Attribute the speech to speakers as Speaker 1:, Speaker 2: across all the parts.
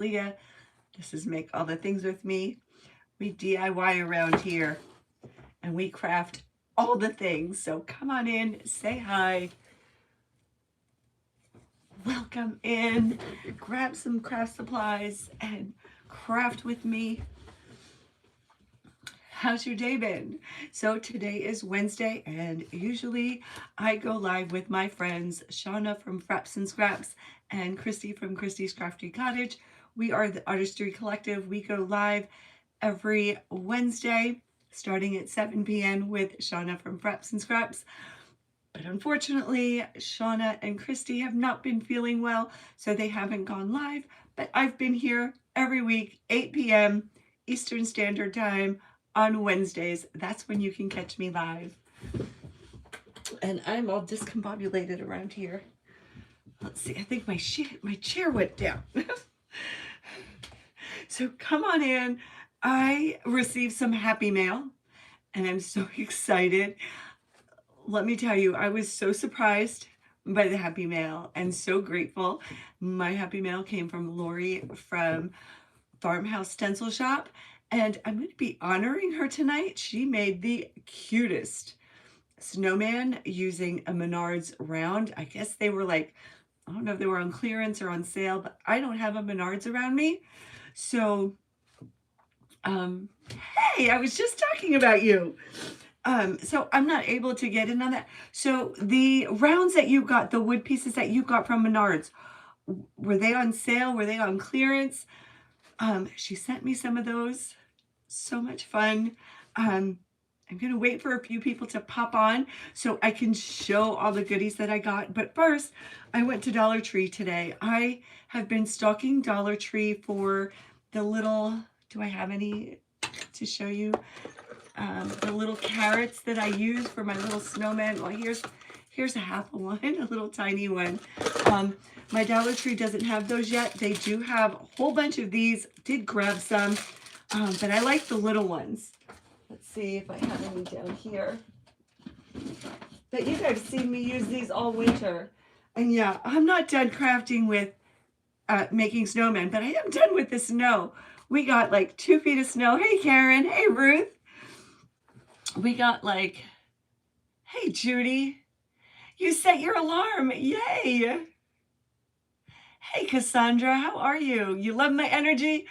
Speaker 1: Leah. This is Make All the Things With Me. We DIY around here and we craft all the things. So come on in, say hi, welcome in, grab some craft supplies and craft with me. How's your day been? So today is Wednesday, and usually I go live with my friends Shauna from Frapps Scraps and Kristy from Kristy's Crafty Cottage. We are the Artistry Collective. We go live every Wednesday starting at 7 p.m. with Shauna from Frapps Scraps. But unfortunately, Shauna and Kristy have not been feeling well, so they haven't gone live. But I've been here every week, 8 p.m. Eastern Standard Time on Wednesdays. That's when you can catch me live. And I'm all discombobulated around here. Let's see, I think my chair went down. So come on in. I received some happy mail and I'm so excited. Let me tell you, I was so surprised by the happy mail and so grateful. My happy mail came from Lori from Farmhouse Stencil Shop, and I'm going to be honoring her tonight. She made the cutest snowman using a Menards round. I guess they were like, I don't know if they were on clearance or on sale, but I don't have a Menards around me. So, hey, I was just talking about you. So I'm not able to get in on that. So the rounds that you got, the wood pieces that you got from Menards, were they on sale? Were they on clearance? She sent me some of those. So much fun. I'm going to wait for a few people to pop on so I can show all the goodies that I got. But first, I went to Dollar Tree today. I have been stalking Dollar Tree for the little, do I have any to show you? The little carrots that I use for my little snowman. Well, here's a half of one, a little tiny one. My Dollar Tree doesn't have those yet. They do have a whole bunch of these. Did grab some, but I like the little ones. Let's see if I have any down here. But you guys have seen me use these all winter. And yeah, I'm not done crafting with making snowmen, but I am done with the snow. We got like 2 feet of snow. Hey, Karen. Hey, Ruth. We got like, hey, Judy. You set your alarm. Yay. Hey, Cassandra. How are you? You love my energy?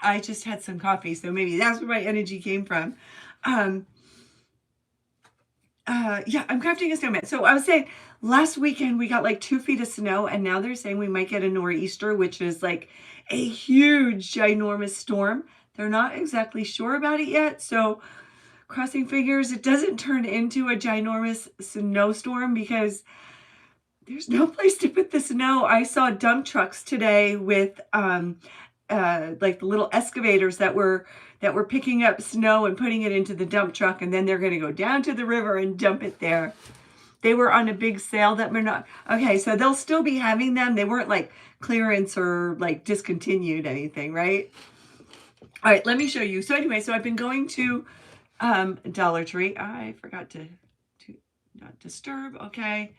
Speaker 1: I just had some coffee, so maybe that's where my energy came from. Yeah, I'm crafting a snowman. So I was saying last weekend we got like 2 feet of snow, and now they're saying we might get a nor'easter, which is like a huge, ginormous storm. They're not exactly sure about it yet, so crossing fingers it doesn't turn into a ginormous snowstorm because there's no place to put the snow. I saw dump trucks today with like the little excavators that were picking up snow and putting it into the dump truck, and then they're going to go down to the river and dump it there. They were on a big sale that we're not, okay, so they'll still be having them. They weren't like clearance or like discontinued anything, right? All right, let me show you. So anyway, so I've been going to Dollar Tree. I forgot to not disturb. Okay.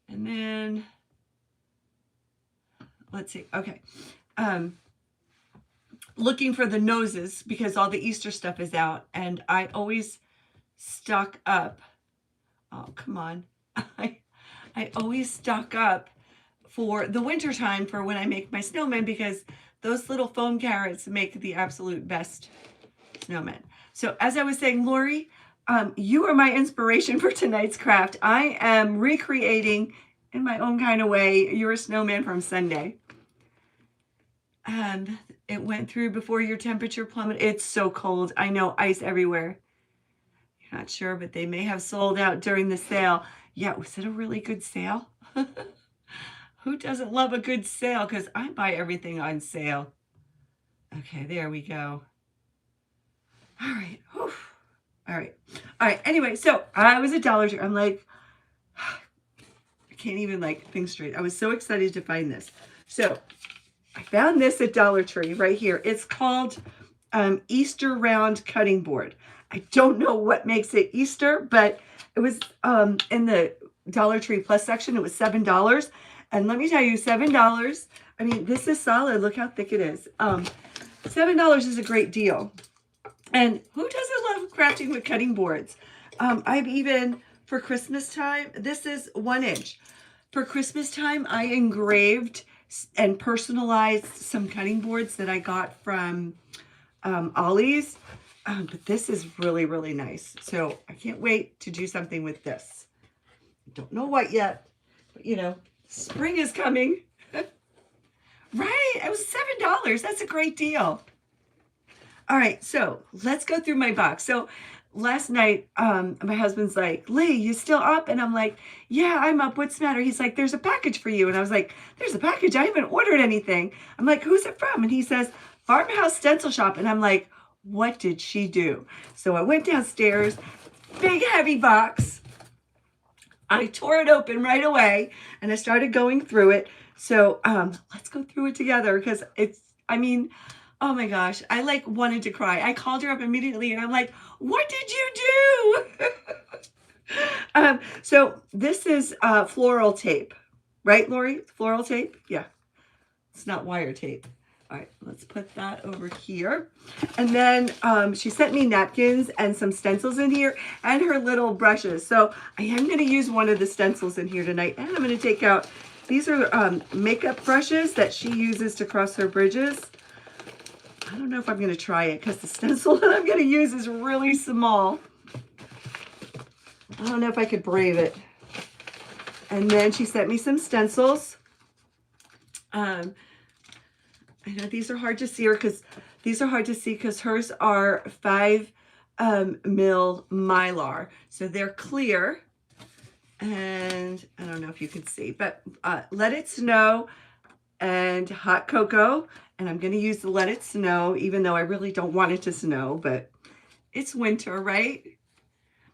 Speaker 1: And then let's see. Okay. Looking for the noses because all the Easter stuff is out, and I always stock up. Oh, come on. I always stock up for the winter time for when I make my snowmen, because those little foam carrots make the absolute best snowmen. So as I was saying, Lori, you are my inspiration for tonight's craft. I am recreating, in my own kind of way, your snowman from Sunday. And it went through before your temperature plummeted. It's so cold. I know, ice everywhere. You're not sure, but they may have sold out during the sale. Yeah, was it a really good sale? Who doesn't love a good sale? Because I buy everything on sale. Okay, there we go. All right. Whew. All right. All right. Anyway, so I was at Dollar Tree. I'm like, I can't even like think straight. I was so excited to find this. So I found this at Dollar Tree right here. It's called Easter Round Cutting Board. I don't know what makes it Easter, but it was in the Dollar Tree Plus section. It was $7. And let me tell you, $7 I mean, this is solid. Look how thick it is. $7 is a great deal. And who doesn't love crafting with cutting boards? I've even, for Christmas time, this is 1 inch. For Christmas time, I engraved and personalized some cutting boards that I got from Ollie's. But this is really, really nice. So I can't wait to do something with this. Don't know what yet, but you know, spring is coming. Right? It was $7. That's a great deal. All right, so let's go through my box. So last night, my husband's like, Lee, you still up? And I'm like, yeah, I'm up. What's the matter? He's like, there's a package for you. And I was like, there's a package? I haven't ordered anything. I'm like, who's it from? And he says, Farmhouse Stencil Shop. And I'm like, what did she do? So I went downstairs, big heavy box. I tore it open right away and I started going through it. So let's go through it together because it's, I mean, oh my gosh, I like wanted to cry. I called her up immediately and I'm like, what did you do? So this is floral tape, right, Lori? Floral tape? Yeah, it's not wire tape. All right, let's put that over here. And then she sent me napkins and some stencils in here and her little brushes. So I am going to use one of the stencils in here tonight. And I'm going to take out, these are makeup brushes that she uses to cross her bridges. I don't know if I'm going to try it because the stencil that I'm going to use is really small. I don't know if I could brave it. And then she sent me some stencils. I know these are hard to see because hers are 5 mil Mylar. So they're clear. And I don't know if you can see, but Let It Snow and Hot Cocoa. And I'm going to use the Let It Snow, even though I really don't want it to snow, but it's winter, right?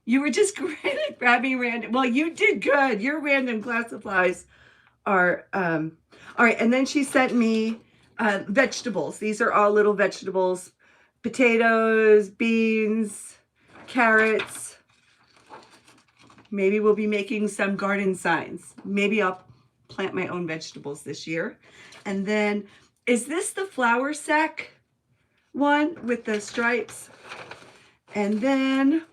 Speaker 1: You were just great at grabbing random. Well, you did good. Your random glass supplies are, all right. And then she sent me vegetables. These are all little vegetables, potatoes, beans, carrots. Maybe we'll be making some garden signs. Maybe I'll plant my own vegetables this year. And then, is this the flour sack one with the stripes? And then,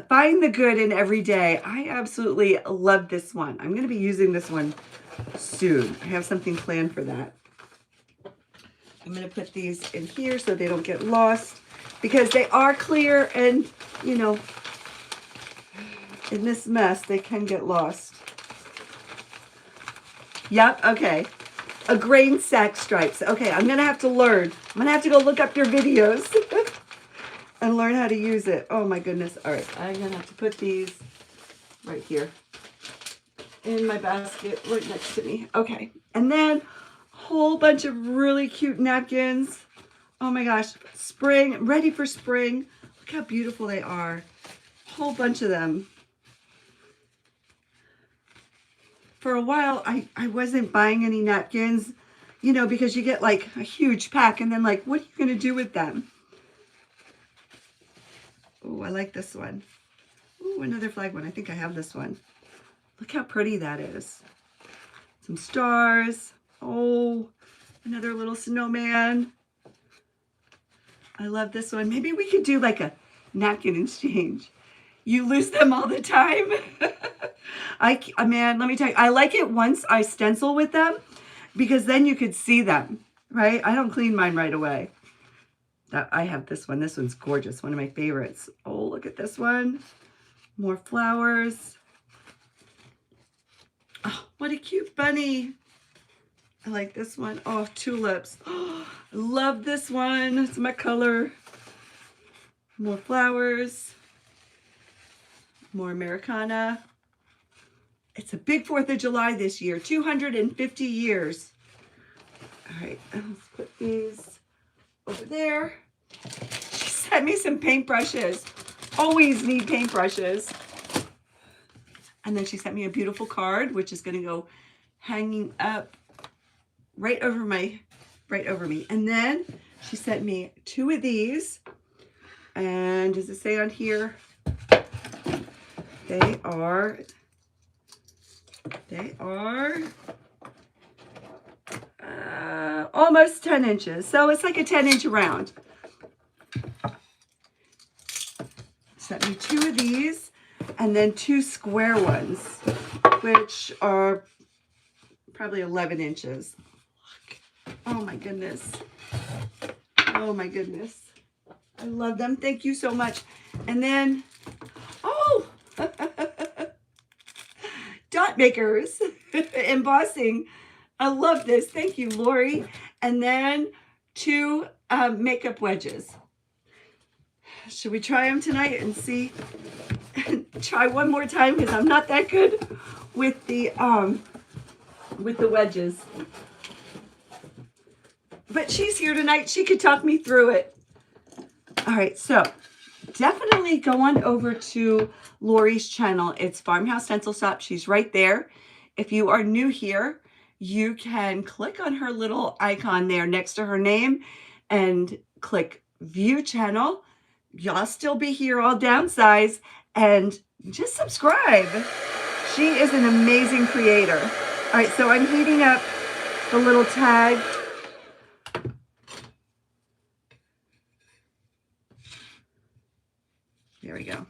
Speaker 1: find the good in every day. I absolutely love this one. I'm going to be using this one soon. I have something planned for that. I'm going to put these in here so they don't get lost because they are clear and, you know, in this mess, they can get lost. Yep, okay. A grain sack stripes. Okay, I'm going to have to learn. I'm going to have to go look up your videos and learn how to use it. Oh my goodness. All right, I'm going to have to put these right here in my basket right next to me. Okay, and then a whole bunch of really cute napkins. Oh my gosh, spring, ready for spring. Look how beautiful they are. A whole bunch of them. For a while, I wasn't buying any napkins, you know, because you get like a huge pack and then like, what are you going to do with them? Oh, I like this one. Oh, another flag one. I think I have this one. Look how pretty that is. Some stars. Oh, another little snowman. I love this one. Maybe we could do like a napkin exchange. You lose them all the time. Man, let me tell you, I like it once I stencil with them because then you could see them, right? I don't clean mine right away. I have this one. This one's gorgeous. One of my favorites. Oh, look at this one. More flowers. Oh, what a cute bunny. I like this one. Oh, tulips. Oh, I love this one. It's my color. More flowers. More Americana. It's a big 4th of July this year. 250 years. All right, let's put these over there. She sent me some paintbrushes. Always need paintbrushes. And then she sent me a beautiful card, which is going to go hanging up right over me. And then she sent me 2 of these. And does it say on here? They are They are almost 10 inches. So it's like a 10-inch round. Sent me 2 of these and then 2 square ones, which are probably 11 inches. Oh my goodness. Oh my goodness. I love them. Thank you so much. And then, oh, dot makers, embossing. I love this. Thank you, Lori. And then 2 makeup wedges. Should we try them tonight and see? Try one more time because I'm not that good with the wedges. But she's here tonight. She could talk me through it. All right, so definitely go on over to Lori's channel. It's Farmhouse Stencil Shop. She's right there. If you are new here, you can click on her little icon there next to her name and click View Channel. Y'all still be here all downsized and just subscribe. She is an amazing creator. All right, so I'm heating up the little tag. There we go.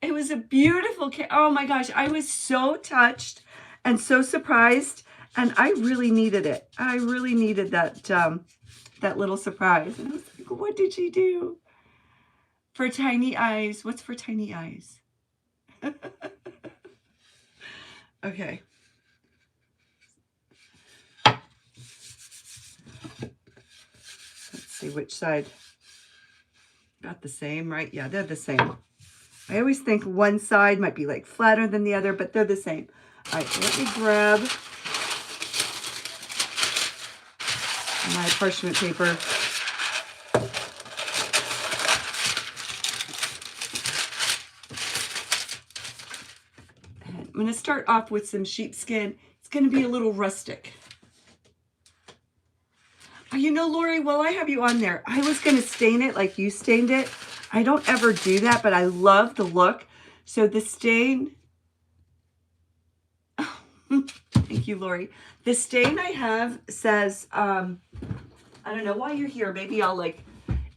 Speaker 1: It was a beautiful cake. Oh my gosh, I was so touched and so surprised, and I really needed it. I really needed that that little surprise. And I was like, what did she do? For tiny eyes. What's for tiny eyes? Okay. Let's see which side. Got the same, right? Yeah, they're the same. I always think one side might be like flatter than the other, but they're the same. All right, let me grab my parchment paper. And I'm going to start off with some sheepskin. It's going to be a little rustic. Oh, you know, Lori, while I have you on there, I was going to stain it like you stained it. I don't ever do that, but I love the look. So the stain, oh, thank you, Lori. The stain I have says, I don't know why you're here. Maybe I'll like,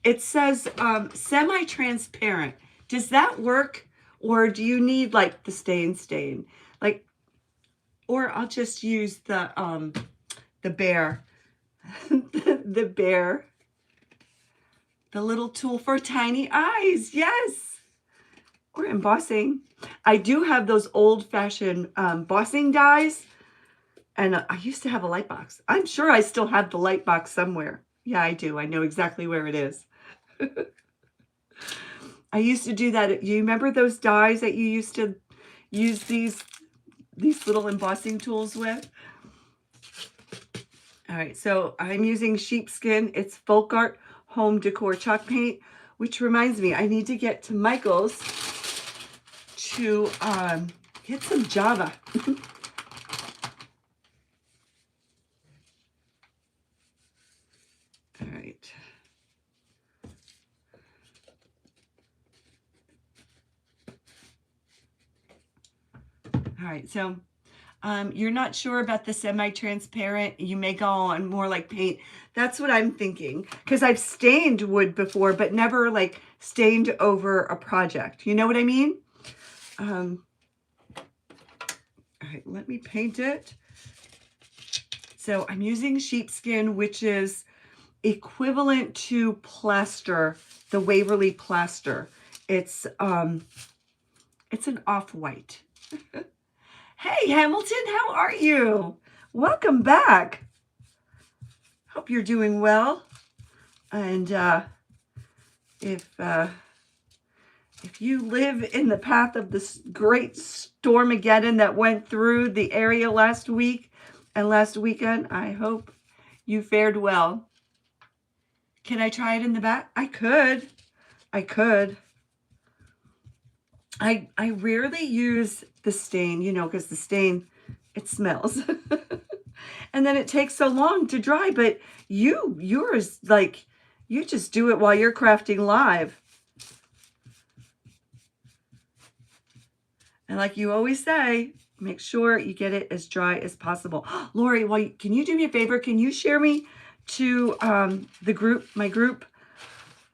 Speaker 1: it says semi-transparent. Does that work? Or do you need like the stain? Like, or I'll just use the bear, the bear. The little tool for tiny eyes. Yes. Or embossing. I do have those old-fashioned embossing dies. And I used to have a light box. I'm sure I still have the light box somewhere. Yeah, I do. I know exactly where it is. I used to do that. You remember those dies that you used to use these little embossing tools with? All right, so I'm using sheepskin. It's Folk Art Home Decor Chalk Paint, which reminds me, I need to get to Michael's to get some Java. All right. All right, so you're not sure about the semi-transparent. You may go on more like paint. That's what I'm thinking. Because I've stained wood before, but never like stained over a project. You know what I mean? All right, let me paint it. So I'm using sheepskin, which is equivalent to plaster, the Waverly plaster. It's an off-white. Hey, Hamilton, how are you? Welcome back. Hope you're doing well. And if you live in the path of this great Stormageddon that went through the area last week and last weekend, I hope you fared well. Can I try it in the back? I could. I rarely use the stain, you know, because the stain, it smells. and then it takes so long to dry. But yours, like, you just do it while you're crafting live. And like you always say, make sure you get it as dry as possible. Lori, well, can you do me a favor? Can you share me to the group, my group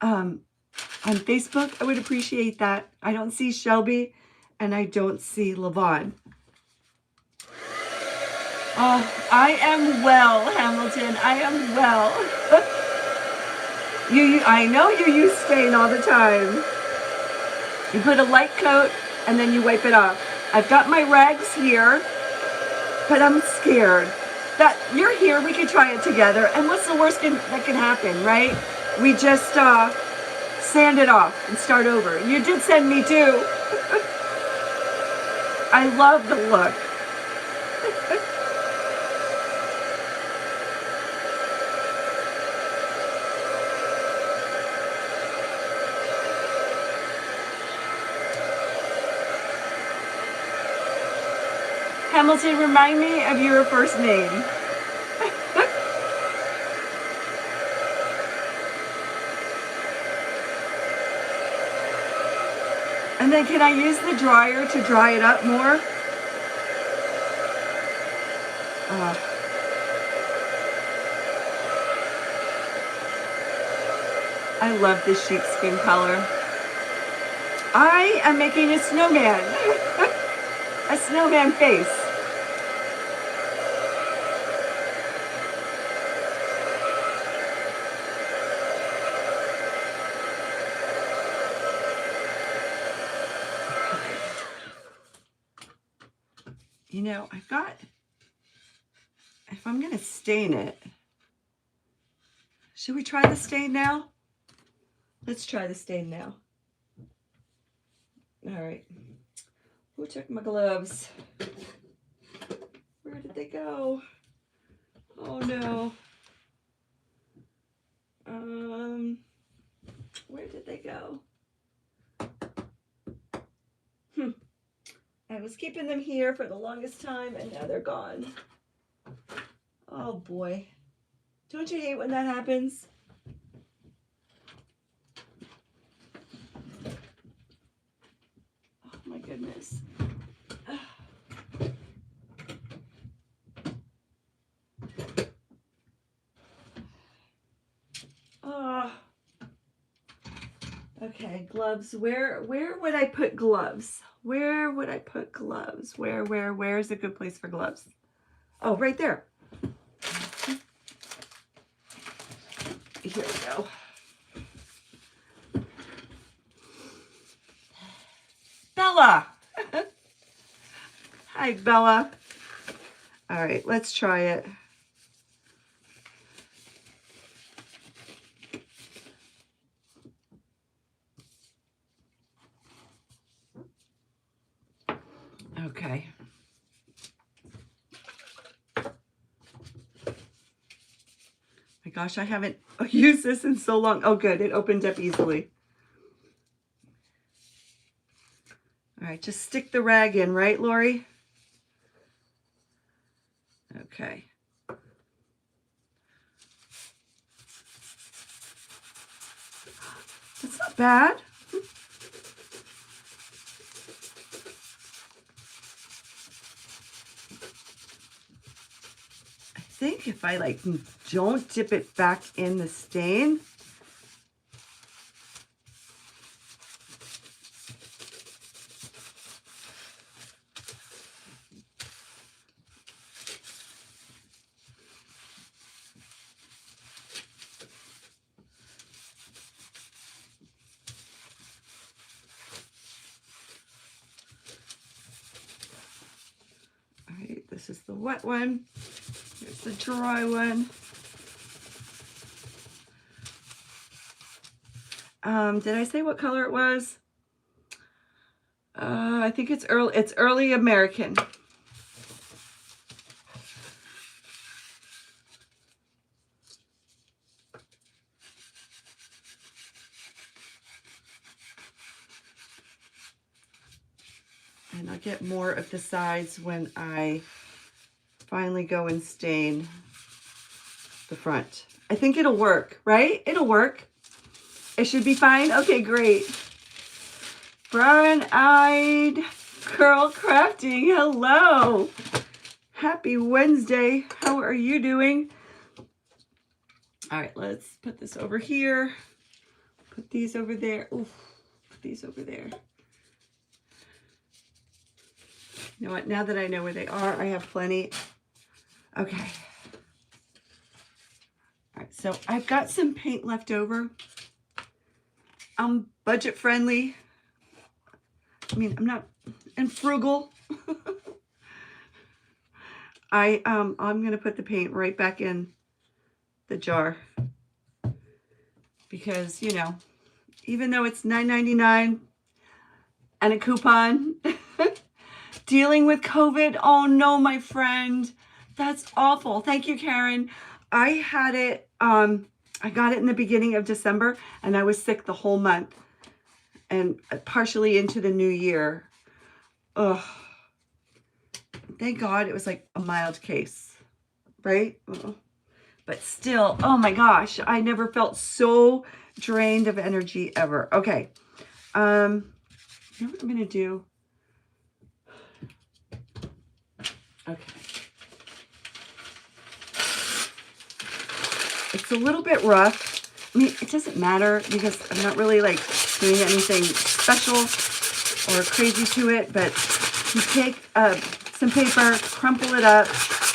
Speaker 1: on Facebook? I would appreciate that. I don't see Shelby and I don't see Levon. Oh, I am well, Hamilton. I am well. I know you use stain all the time. You put a light coat and then you wipe it off. I've got my rags here, but I'm scared that you're here. We could try it together. And what's the worst that can happen, right? We just sand it off and start over. You did send me too. I love the look. Hamilton, remind me of your first name. And then can I use the dryer to dry it up more? I love this sheepskin color. I am making a snowman. A snowman face. You know, I've got, if I'm going to stain it, should we try the stain now? Let's try the stain now. All right. Who took my gloves? Where did they go? Oh no. Where did they go? I was keeping them here for the longest time and now they're gone. Oh boy. Don't you hate when that happens? Oh my goodness. Oh. Okay, gloves. Where would I put gloves? Where would I put gloves? Where's a good place for gloves? Oh, right there. Here we go. Bella. Hi, Bella. All right, let's try it. Okay. My gosh, I haven't used this in so long. Oh, good. It opened up easily. All right, just stick the rag in, right, Lori? Okay. That's not bad. I think if I like don't dip it back in the stain. All right, this is the wet one. Here's the dry one. Did I say what color it was? I think it's early American. And I'll get more of the sides when I finally go and stain the front. I think it'll work, right? It'll work. It should be fine. Okay, great. Brown-eyed girl crafting. Hello. Happy Wednesday. How are you doing? All right, let's put this over here. Put these over there. Oof, put these over there. You know what? Now that I know where they are, I have plenty. Okay. All right, so I've got some paint left over. I'm budget friendly. I mean, I'm not, and frugal. I'm gonna put the paint right back in the jar because, you know, even though it's $9.99 and a coupon, dealing with COVID. Oh no, my friend, that's awful. Thank you, Karen. I had it, I got it in the beginning of December and I was sick the whole month and partially into the new year. Ugh. Thank God it was like a mild case, right? Ugh. But still, oh my gosh, I never felt so drained of energy ever. Okay. You know what I'm gonna do? Okay. It's a little bit rough. I mean, it doesn't matter because I'm not really like doing anything special or crazy to it, but you take some paper, crumple it up,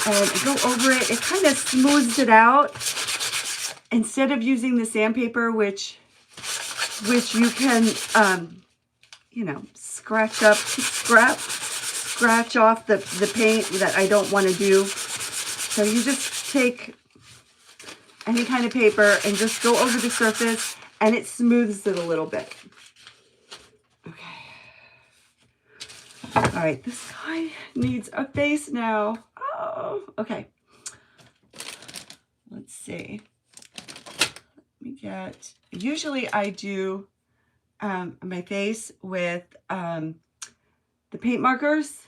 Speaker 1: and go over it. It kind of smooths it out. Instead of using the sandpaper, which you can, you know, scratch off the paint that I don't want to do. So you just take any kind of paper and just go over the surface and it smooths it a little bit. Okay. All right, this guy needs a face now. Oh, okay. Let's see. Let me get, usually I do my face with the paint markers,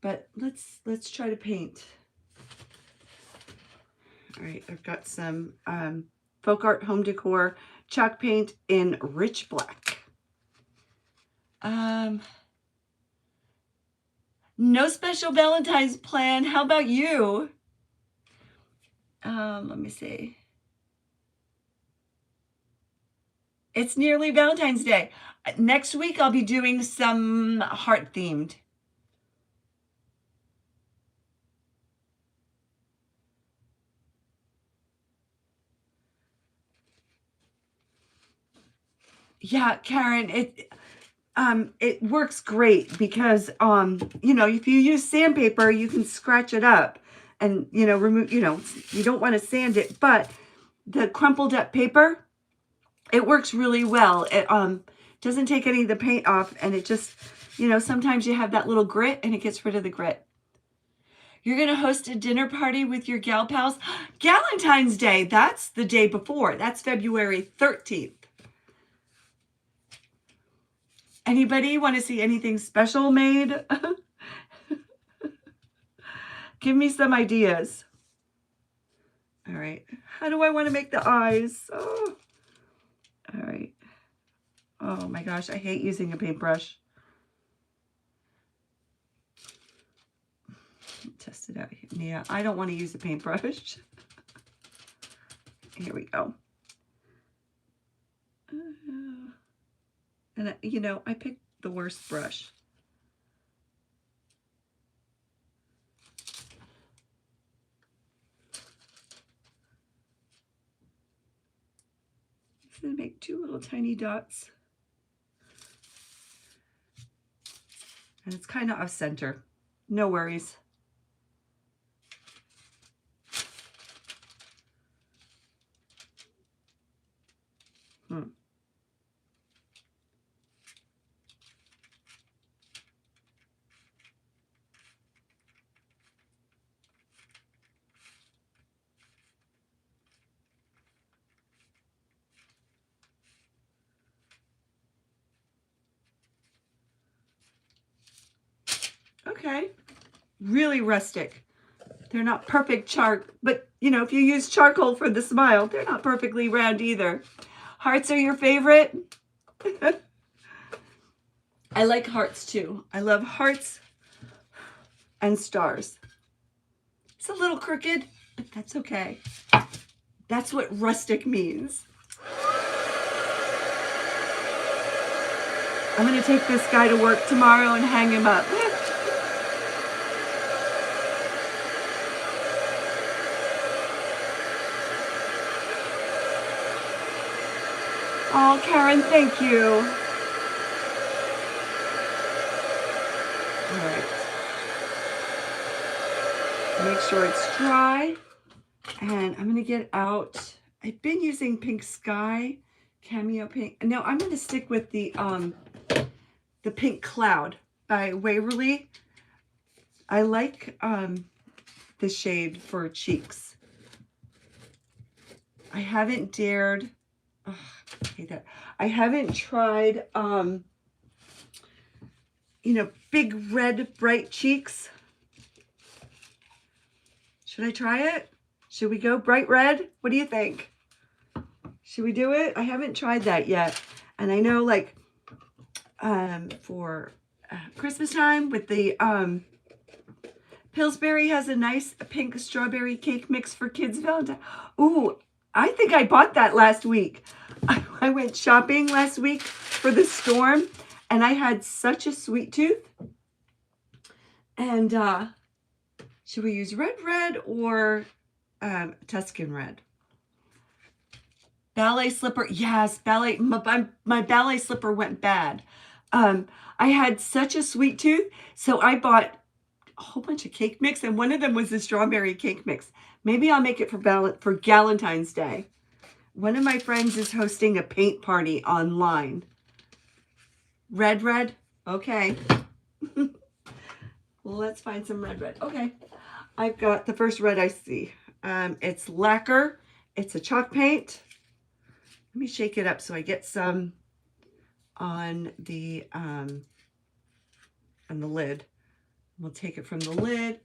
Speaker 1: but let's try to paint. All right, I've got some Folk Art Home Decor chalk paint in rich black. No special Valentine's plan. How about you? Let me see. It's nearly Valentine's Day. Next week, I'll be doing some heart themed. Yeah, Karen, it works great because, you know, if you use sandpaper, you can scratch it up and, you know, remove, you know, you don't want to sand it, but the crumpled up paper, it works really well. It doesn't take any of the paint off and it just, you know, sometimes you have that little grit and it gets rid of the grit. You're going to host a dinner party with your gal pals? Galentine's Day, that's the day before. That's February 13th. Anybody want to see anything special made? Give me some ideas. All right. How do I want to make the eyes? Oh. All right. Oh my gosh, I hate using a paintbrush. Test it out here. Yeah, I don't want to use a paintbrush. Here we go. And you know, I picked the worst brush. I'm going to make two little tiny dots. And it's kind of off center. No worries. Okay, really rustic. They're not perfect but you know, if you use charcoal for the smile, they're not perfectly round either. Hearts are your favorite? I like hearts too. I love hearts and stars. It's a little crooked, but that's okay. That's what rustic means. I'm going to take this guy to work tomorrow and hang him up. Oh, Karen, thank you. All right. Make sure it's dry. And I'm going to get out. I've been using Pink Sky, Cameo Pink. No, I'm going to stick with the Pink Cloud by Waverly. I like the shade for cheeks. I haven't dared... Oh, I hate that. I haven't tried, you know, big red bright cheeks. Should I try it? Should we go bright red? What do you think? Should we do it? I haven't tried that yet. And I know, like, for Christmas time with the Pillsbury has a nice pink strawberry cake mix for kids Valentine. Ooh, I think I bought that last week. I went shopping last week for the storm, and I had such a sweet tooth. And should we use red or Tuscan red? Ballet slipper, yes, ballet. My ballet slipper went bad. I had such a sweet tooth, so I bought a whole bunch of cake mix, and one of them was the strawberry cake mix. Maybe I'll make it for Valentine's Day. One of my friends is hosting a paint party online. Red? Okay. Well, let's find some red. Okay. I've got the first red I see. It's lacquer. It's a chalk paint. Let me shake it up so I get some on the lid. We'll take it from the lid.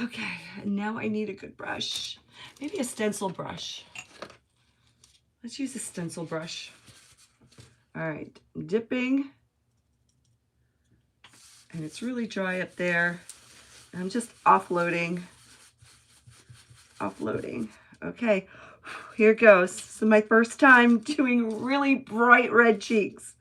Speaker 1: Okay, and now I need a good brush. Maybe a stencil brush. Let's use a stencil brush. All right, I'm dipping. And it's really dry up there. I'm just offloading. Okay, here goes. This is my first time doing really bright red cheeks.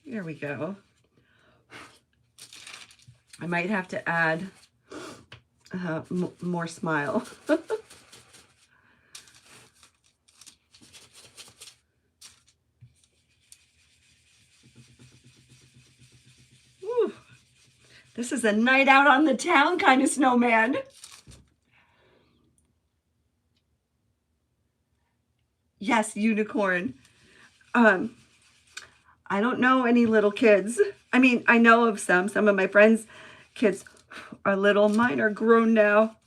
Speaker 1: There we go. I might have to add more smile. Woo. This is a night out on the town kind of snowman. Yes, unicorn. I don't know any little kids. I mean, I know of some. Some of my friends' kids are little. Mine are grown now.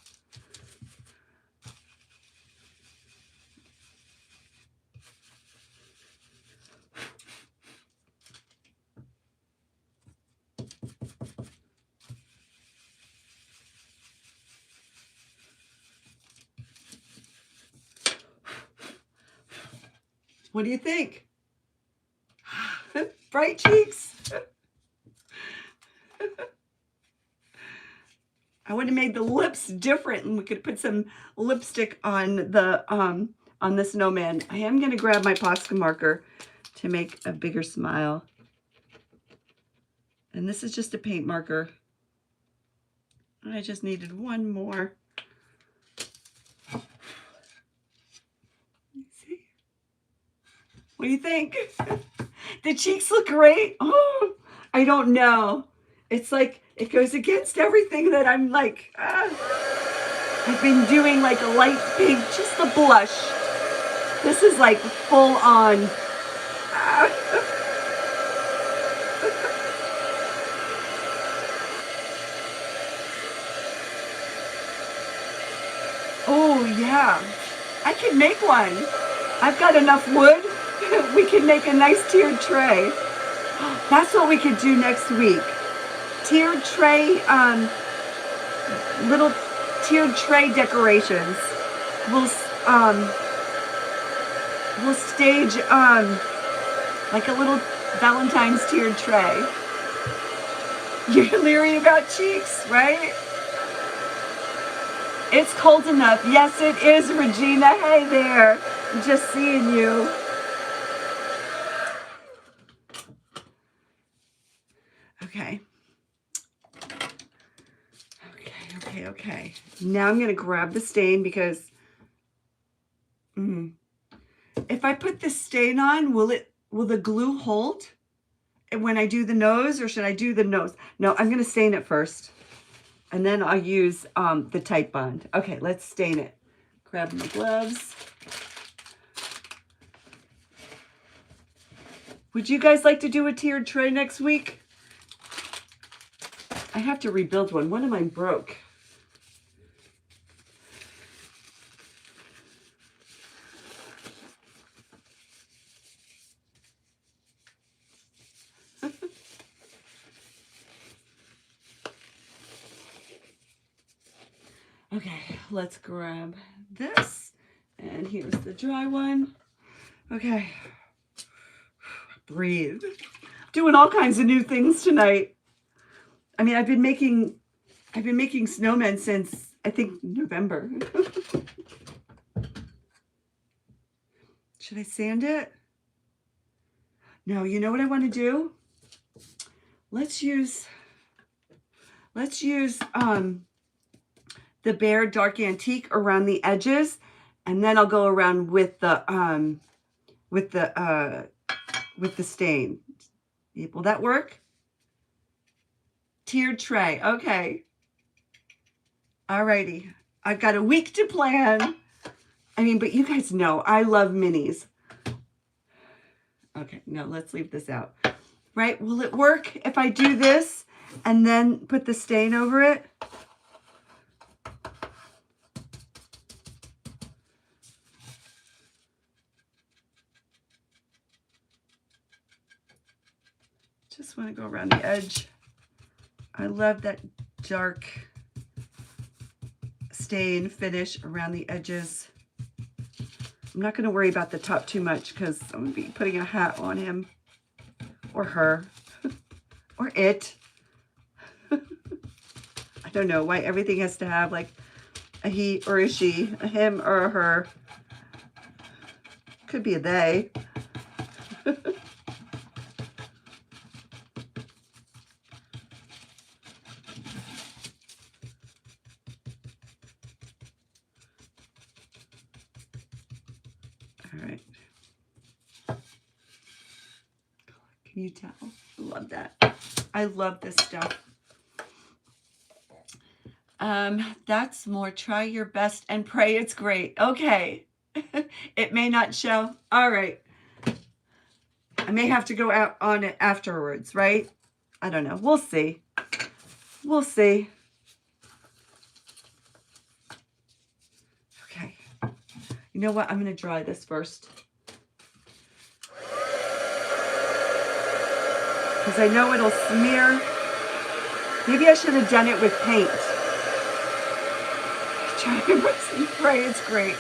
Speaker 1: What do you think? Bright cheeks. I would have made the lips different, and we could put some lipstick on the snowman. I am going to grab my Posca marker to make a bigger smile. And this is just a paint marker. I just needed one more. See? What do you think? The cheeks look great. Oh, I don't know. It's like, it goes against everything that I'm like, I've been doing like a light pink, just a blush. This is like full on. Yeah, I can make one. I've got enough wood. We can make a nice tiered tray. That's what we could do next week. Tiered tray, little tiered tray decorations. We'll stage like a little Valentine's tiered tray. You're leery about cheeks, right? It's cold enough. Yes, it is, Regina. Hey there. I'm just seeing you. Okay. Okay. Now I'm going to grab the stain because if I put the stain on, will the glue hold when I do the nose, or should I do the nose? No, I'm going to stain it first. And then I'll use the Type Bond. Okay, let's stain it. Grab my gloves. Would you guys like to do a tiered tray next week? I have to rebuild one. One of mine broke. Okay, let's grab this. And here's the dry one. Okay. Breathe. Doing all kinds of new things tonight. I mean, I've been making snowmen since I think November. Should I sand it? No, you know what I want to do? Let's use the Bear Dark Antique around the edges, and then I'll go around with the stain. Will that work? Tiered tray. Okay. Alrighty. I've got a week to plan. I mean, but you guys know I love minis. Okay, no, let's leave this out. Right? Will it work if I do this and then put the stain over it? Just want to go around the edge. I love that dark stain finish around the edges. I'm not going to worry about the top too much because I'm going to be putting a hat on him or her or it. I don't know why everything has to have like a he or a she, a him or a her. Could be a they. Can you tell? I love that. I love this stuff. That's more. Try your best and pray it's great. Okay. It may not show. All right. I may have to go out on it afterwards, right? I don't know. We'll see. We'll see. Okay. You know what? I'm going to dry this first. Because I know it'll smear. Maybe I should have done it with paint. Try and pray it's great.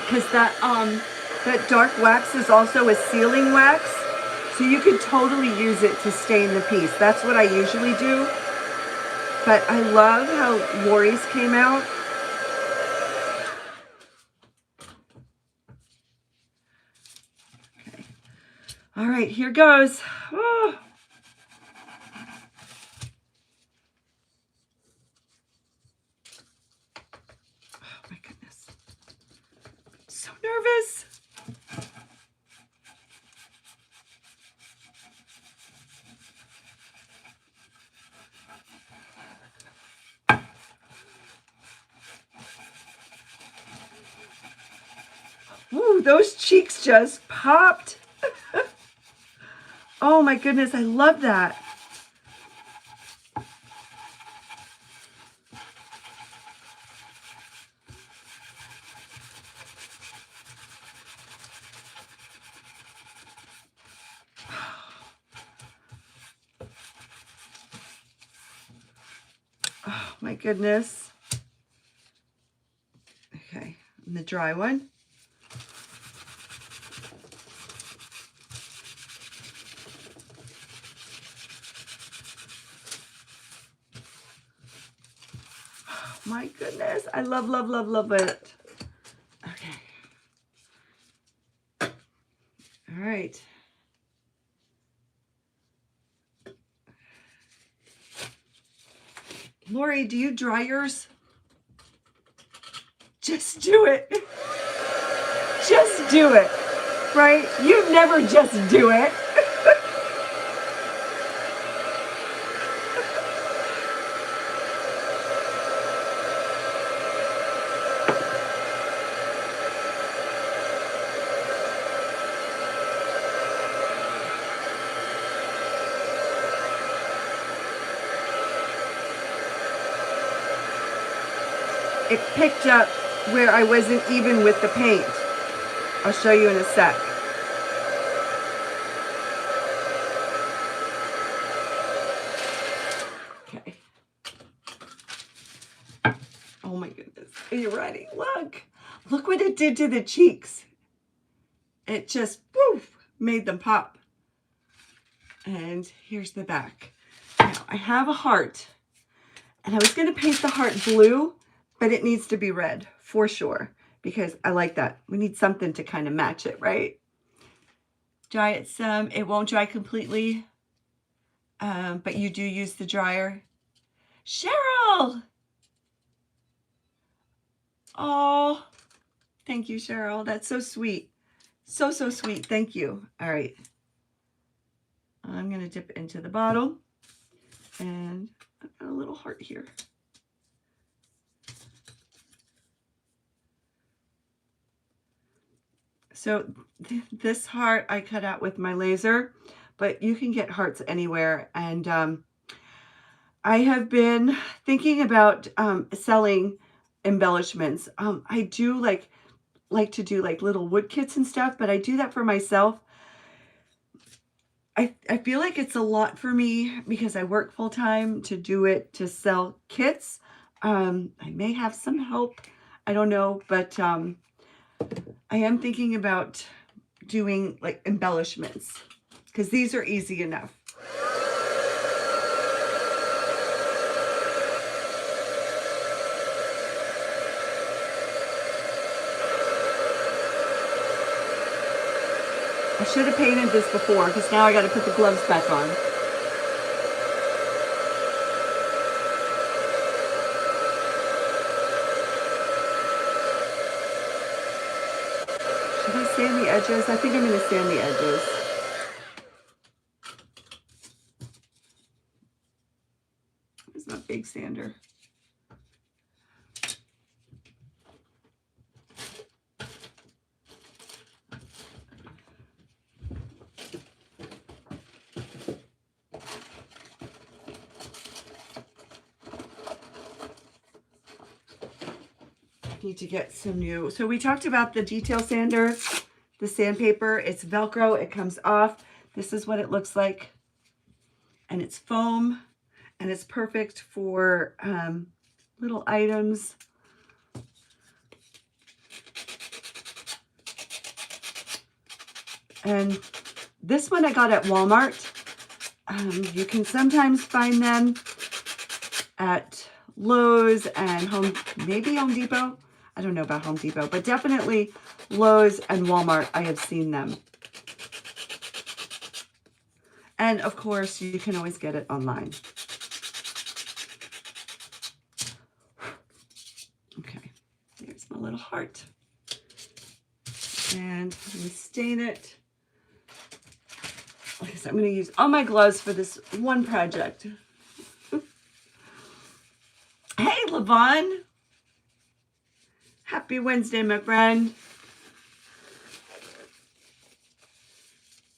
Speaker 1: Because that dark wax is also a sealing wax, so you could totally use it to stain the piece. That's what I usually do. But I love how Lori's came out. Okay. All right, here goes. Oh. Oh my goodness. So nervous. Ooh, those cheeks just popped. Oh my goodness, I love that. Oh my goodness. Okay, and the dry one. Oh my goodness, I love, love, love, love it. Okay. All right. Lori, do you dry yours? Just do it. Just do it. Right? You never just do it. It picked up where I wasn't even with the paint. I'll show you in a sec. Okay. Oh my goodness. Are you ready? Look. Look what it did to the cheeks. It just, woof, made them pop. And here's the back. Now, I have a heart. And I was going to paint the heart blue, but it needs to be red for sure, because I like that. We need something to kind of match it, right? Dry it some. It won't dry completely, but you do use the dryer. Cheryl! Oh, thank you, Cheryl. That's so sweet. So, so sweet. Thank you. All right. I'm going to dip into the bottle, and I've got a little heart here. So this heart I cut out with my laser, but you can get hearts anywhere. And I have been thinking about selling embellishments. I do like to do like little wood kits and stuff, but I do that for myself. I feel like it's a lot for me because I work full time to do it, to sell kits. I may have some help. I don't know, but I am thinking about doing like embellishments because these are easy enough. I should have painted this before because now I got to put the gloves back on. Should I sand the edges? I think I'm going to sand the edges. Where's my big sander? Need to get some new. So we talked about the detail sander, the sandpaper. It's Velcro. It comes off. This is what it looks like, and it's foam, and it's perfect for little items. And this one I got at Walmart. You can sometimes find them at Lowe's and maybe Home Depot. I don't know about Home Depot, but definitely Lowe's and Walmart, I have seen them. And of course, you can always get it online. Okay, there's my little heart. And I'm gonna stain it. Like I said, I'm gonna use all my gloves for this one project. Hey, Levon. Happy Wednesday, my friend.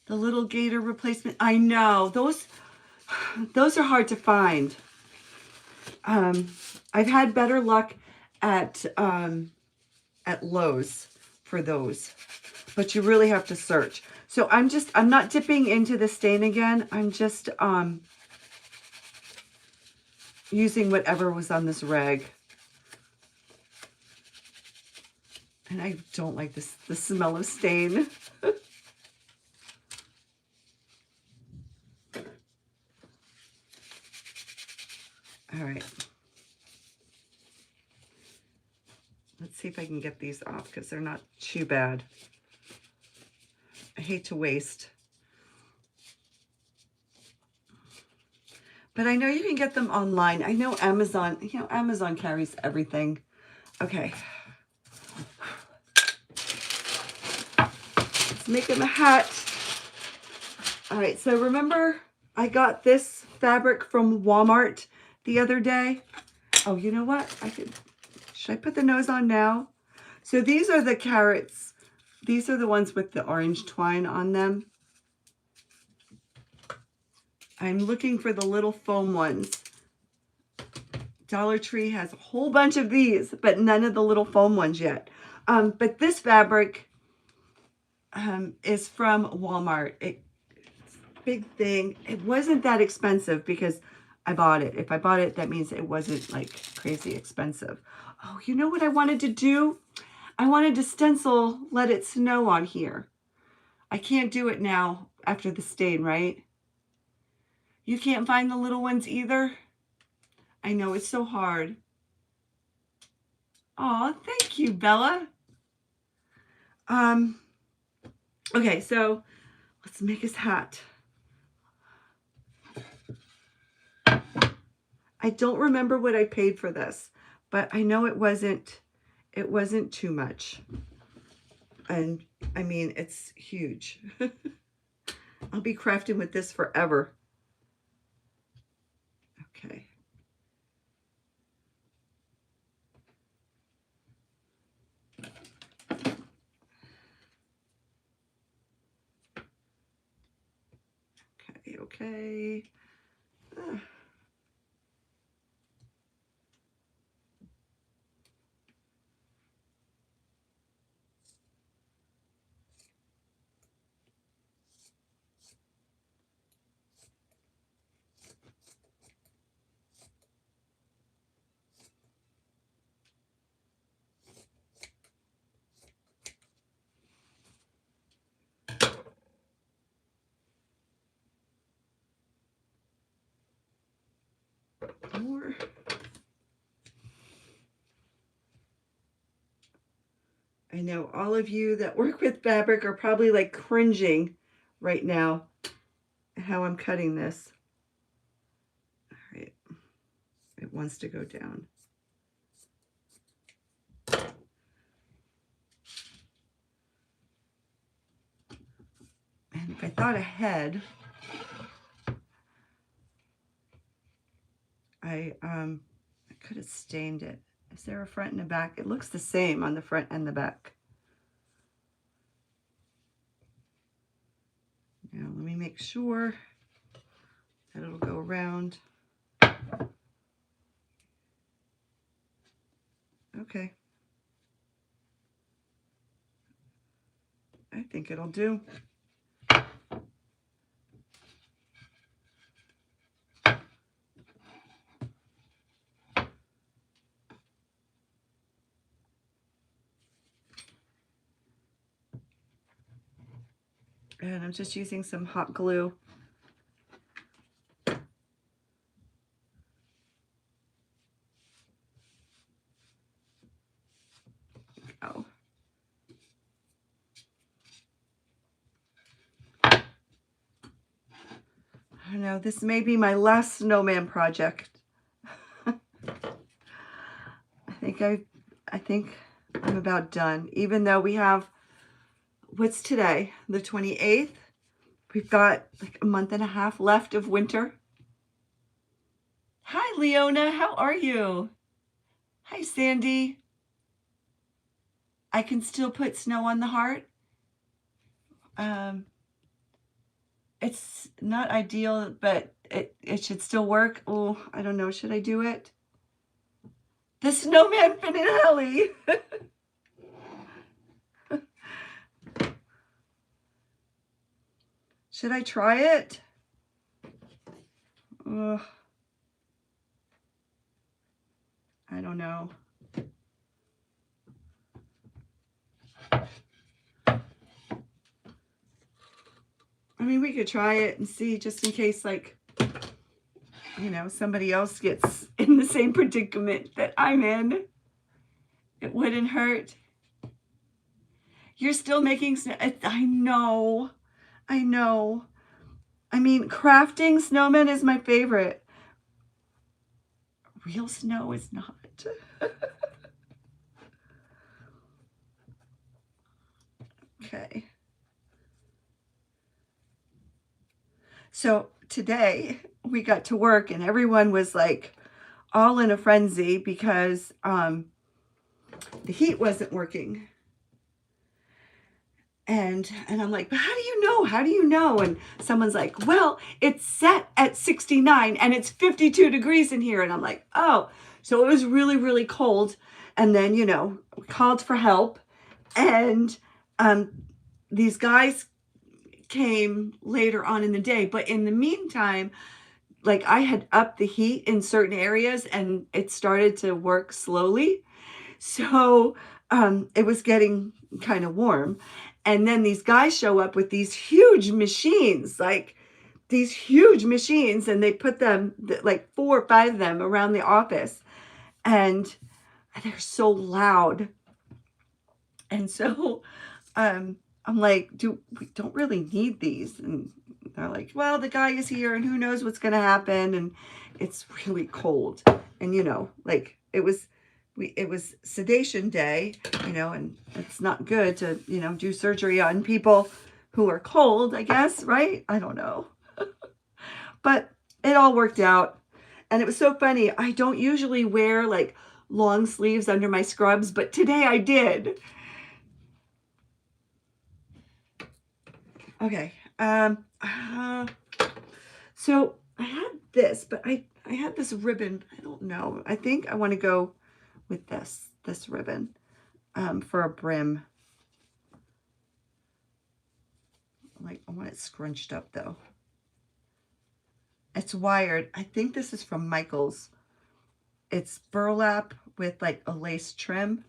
Speaker 1: The little gator replacement. I know. Those are hard to find. I've had better luck at Lowe's for those, but you really have to search. So I'm not dipping into the stain again. I'm just using whatever was on this rag. And I don't like the smell of stain. All right. Let's see if I can get these off because they're not too bad. I hate to waste. But I know you can get them online. I know Amazon, Amazon carries everything. Okay. Let's make him a hat. All right, so remember I got this fabric from Walmart the other day. Oh, you know what? Should I put the nose on now? So these are the carrots. These are the ones with the orange twine on them. I'm looking for the little foam ones. Dollar Tree has a whole bunch of these, but none of the little foam ones yet. But this fabric is from Walmart. It's a big thing. It wasn't that expensive because I bought it. If I bought it, that means it wasn't like crazy expensive. Oh, you know what I wanted to do? I wanted to stencil Let It Snow on here. I can't do it now after the stain, right? You can't find the little ones either? I know, it's so hard. Oh, thank you, Bella. Okay, so let's make his hat. I don't remember what I paid for this, but I know it wasn't too much. And I mean, it's huge. I'll be crafting with this forever. Okay. Okay. More. I know all of you that work with fabric are probably like cringing right now at how I'm cutting this. All right, it wants to go down. And if I thought ahead, I could have stained it. Is there a front and a back? It looks the same on the front and the back. Now let me make sure that it'll go around. Okay. I think it'll do. And I'm just using some hot glue. Oh. I don't know, this may be my last snowman project. I think I'm about done, even though we have, what's today, the 28th? We've got like a month and a half left of winter. Hi, Leona, how are you? Hi, Sandy. I can still put snow on the heart. It's not ideal, but it should still work. Oh, I don't know. Should I do it? The snowman finale. Should I try it? Ugh. I don't know. I mean, we could try it and see, just in case, like, you know, somebody else gets in the same predicament that I'm in. It wouldn't hurt. You're still making snow. I know. I know. I mean, crafting snowmen is my favorite. Real snow is not. Okay. So today we got to work and everyone was like all in a frenzy because the heat wasn't working. And I'm like, but how do you know? How do you know? And someone's like, well, it's set at 69 and it's 52 degrees in here. And I'm like, oh, so it was really, really cold. And then, you know, we called for help. And these guys came later on in the day. But in the meantime, like I had upped the heat in certain areas and it started to work slowly. So it was getting kind of warm. And then these guys show up with these huge machines, like these huge machines, and they put them, like 4 or 5 of them, around the office. And they're so loud. And so I'm like, we don't really need these. And they're like, well, the guy is here and who knows what's going to happen. And it's really cold. And, you know, like it was sedation day, you know, and it's not good to, you know, do surgery on people who are cold, I guess, right? I don't know. But it all worked out. And it was so funny. I don't usually wear like long sleeves under my scrubs, but today I did. Okay. So I had this, but I had this ribbon. I don't know. I think I want to go with this ribbon for a brim. Like, I want it scrunched up though. It's wired. I think this is from Michael's. It's burlap with like a lace trim.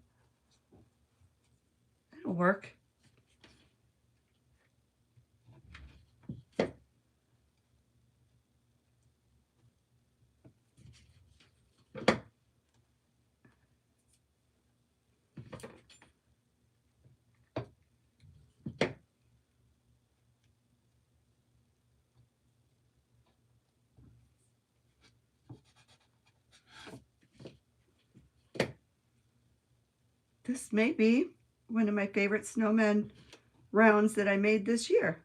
Speaker 1: It'll work. This may be one of my favorite snowman rounds that I made this year.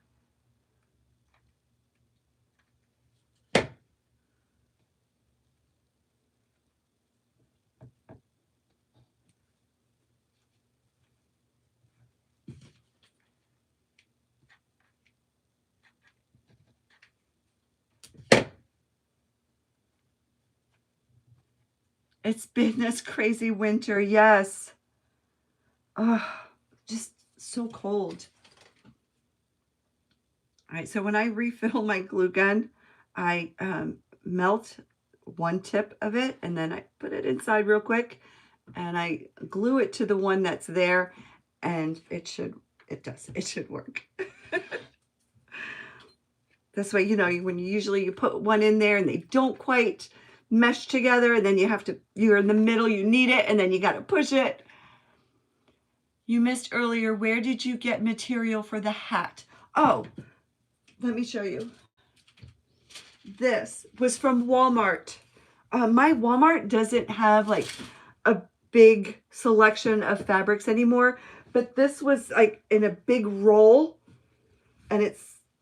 Speaker 1: It's been this crazy winter, yes. Oh, just so cold. All right, so when I refill my glue gun, I melt one tip of it and then I put it inside real quick and I glue it to the one that's there, and it should work. This way, you know, when you put one in there and they don't quite mesh together, and then you're in the middle, you need it, and then you got to push it. You missed earlier, where did you get material for the hat? Oh, let me show you. This was from Walmart. My Walmart doesn't have like a big selection of fabrics anymore, but this was like in a big roll, and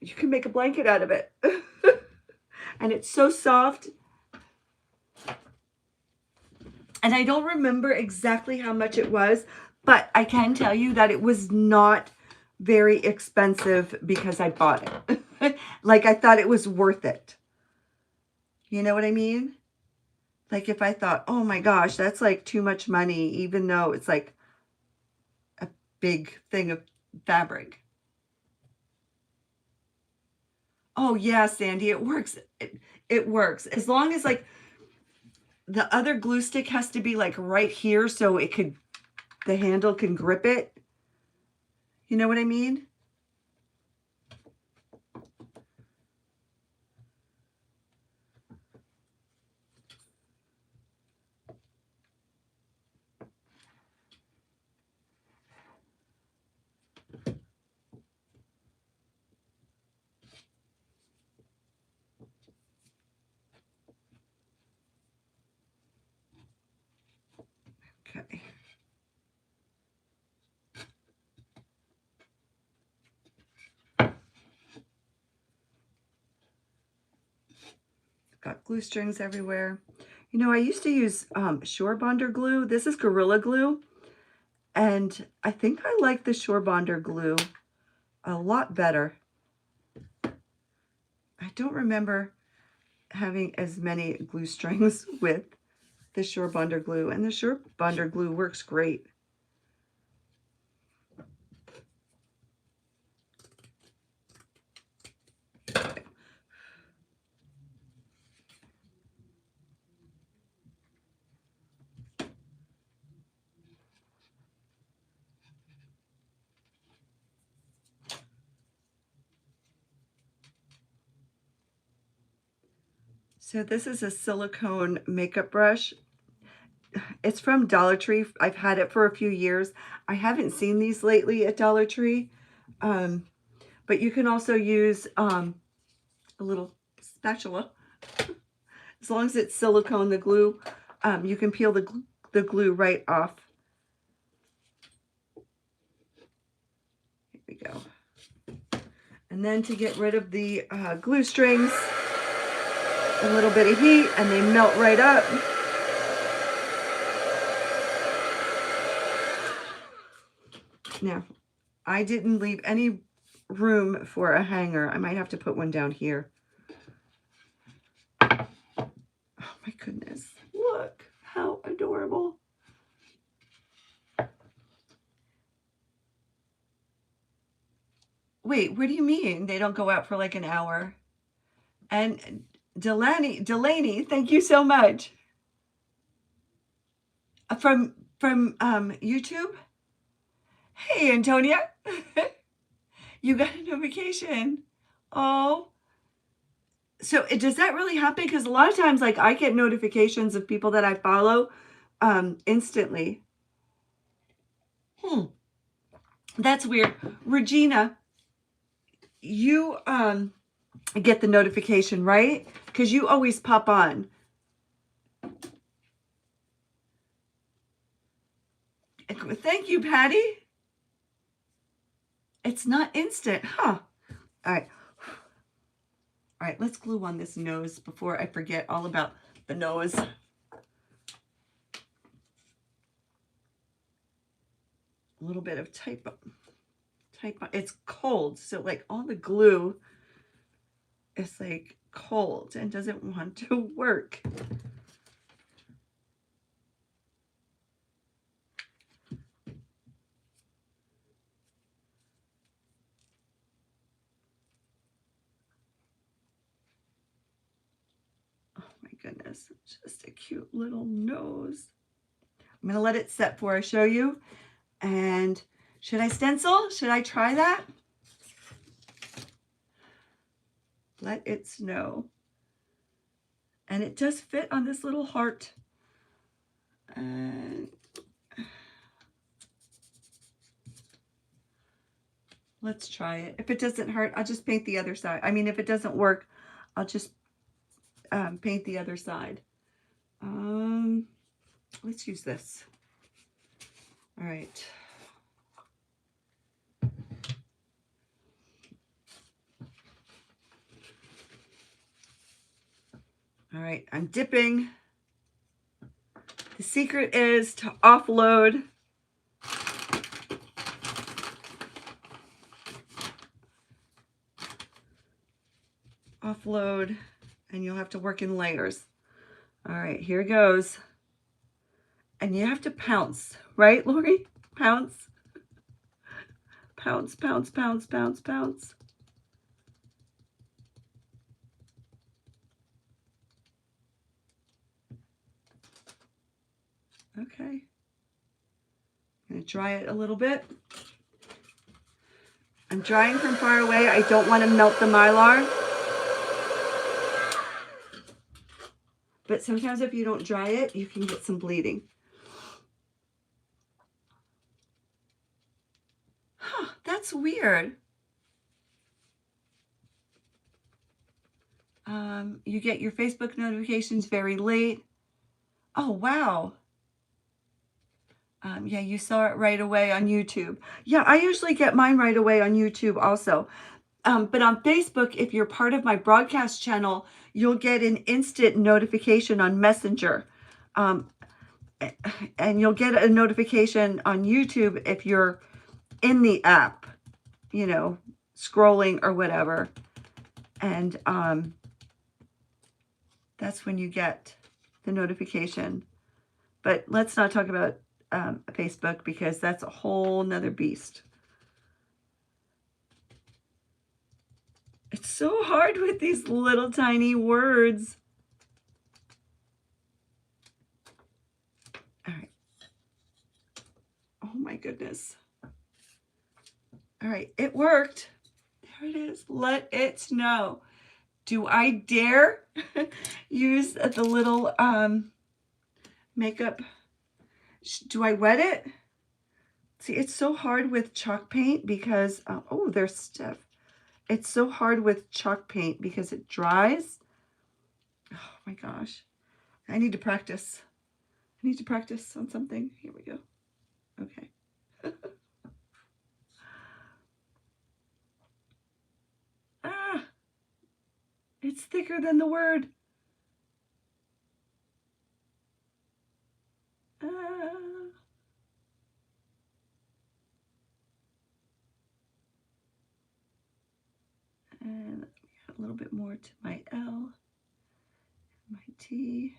Speaker 1: you can make a blanket out of it. And it's so soft. And I don't remember exactly how much it was, but I can tell you that it was not very expensive because I bought it. Like I thought it was worth it. You know what I mean? Like if I thought, oh my gosh, that's like too much money, even though it's like a big thing of fabric. Oh yeah, Sandy, it works. It works. As long as like the other glue stick has to be like right here so it could, the handle can grip it. You know what I mean? Okay. Got glue strings everywhere. You know, I used to use Shore Bonder glue. This is Gorilla Glue. And I think I like the Shore Bonder glue a lot better. I don't remember having as many glue strings with the Shore Bonder glue. And the Shore Bonder glue works great. So this is a silicone makeup brush. It's from Dollar Tree. I've had it for a few years. I haven't seen these lately at Dollar Tree. But you can also use a little spatula. As long as it's silicone, the glue, you can peel the glue right off. Here we go. And then to get rid of the glue strings, a little bit of heat and they melt right up. Now, I didn't leave any room for a hanger. I might have to put one down here. Oh my goodness. Look how adorable. Wait, what do you mean? They don't go out for like an hour? And Delaney, thank you so much. From YouTube? Hey, Antonia. You got a notification. Oh. So does that really happen? Because a lot of times, like, I get notifications of people that I follow instantly. That's weird. Regina, you get the notification, right? Because you always pop on. Thank you, Patty. It's not instant, huh? All right. All right, let's glue on this nose before I forget all about the nose. A little bit of type. It's cold, so like all the glue is like cold and doesn't want to work. Oh my goodness, just a cute little nose. I'm gonna let it set before I show you. And should I stencil? Should I try that? Let it snow. And it does fit on this little heart. And let's try it. If it doesn't hurt, I'll just paint the other side. I mean, if it doesn't work, I'll just paint the other side. Let's use this. All right. All right, I'm dipping. The secret is to offload. offload, and you'll have to work in layers. All right, here goes. And you have to pounce, right, Lori? Pounce. Pounce, pounce, pounce, pounce, pounce. Okay. I'm going to dry it a little bit. I'm drying from far away. I don't want to melt the Mylar. But sometimes if you don't dry it, you can get some bleeding. Huh, that's weird. You get your Facebook notifications very late. Oh, wow. Yeah, you saw it right away on YouTube. Yeah, I usually get mine right away on YouTube also. But on Facebook, if you're part of my broadcast channel, you'll get an instant notification on Messenger. And you'll get a notification on YouTube if you're in the app, you know, scrolling or whatever. And that's when you get the notification. But let's not talk about Facebook, because that's a whole nother beast. It's so hard with these little tiny words. All right. Oh my goodness. All right, it worked. There it is. Let it snow. Do I dare use the little makeup? Do I wet it? See, it's so hard with chalk paint because, oh, they're stiff. It's so hard with chalk paint because it dries. Oh my gosh. I need to practice. I need to practice on something. Here we go. Okay. Ah, it's thicker than the word. And let me add a little bit more to my L, my T.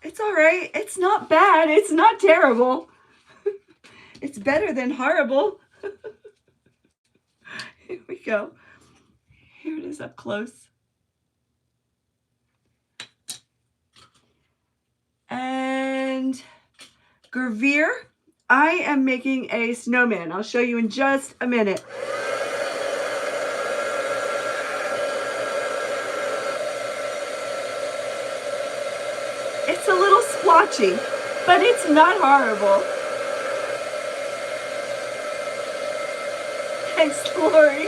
Speaker 1: It's all right. It's not bad. It's not terrible. It's better than horrible. Here we go. Here it is up close. And Gravure, I am making a snowman. I'll show you in just a minute. It's a little splotchy, but it's not horrible. Thanks, Lori.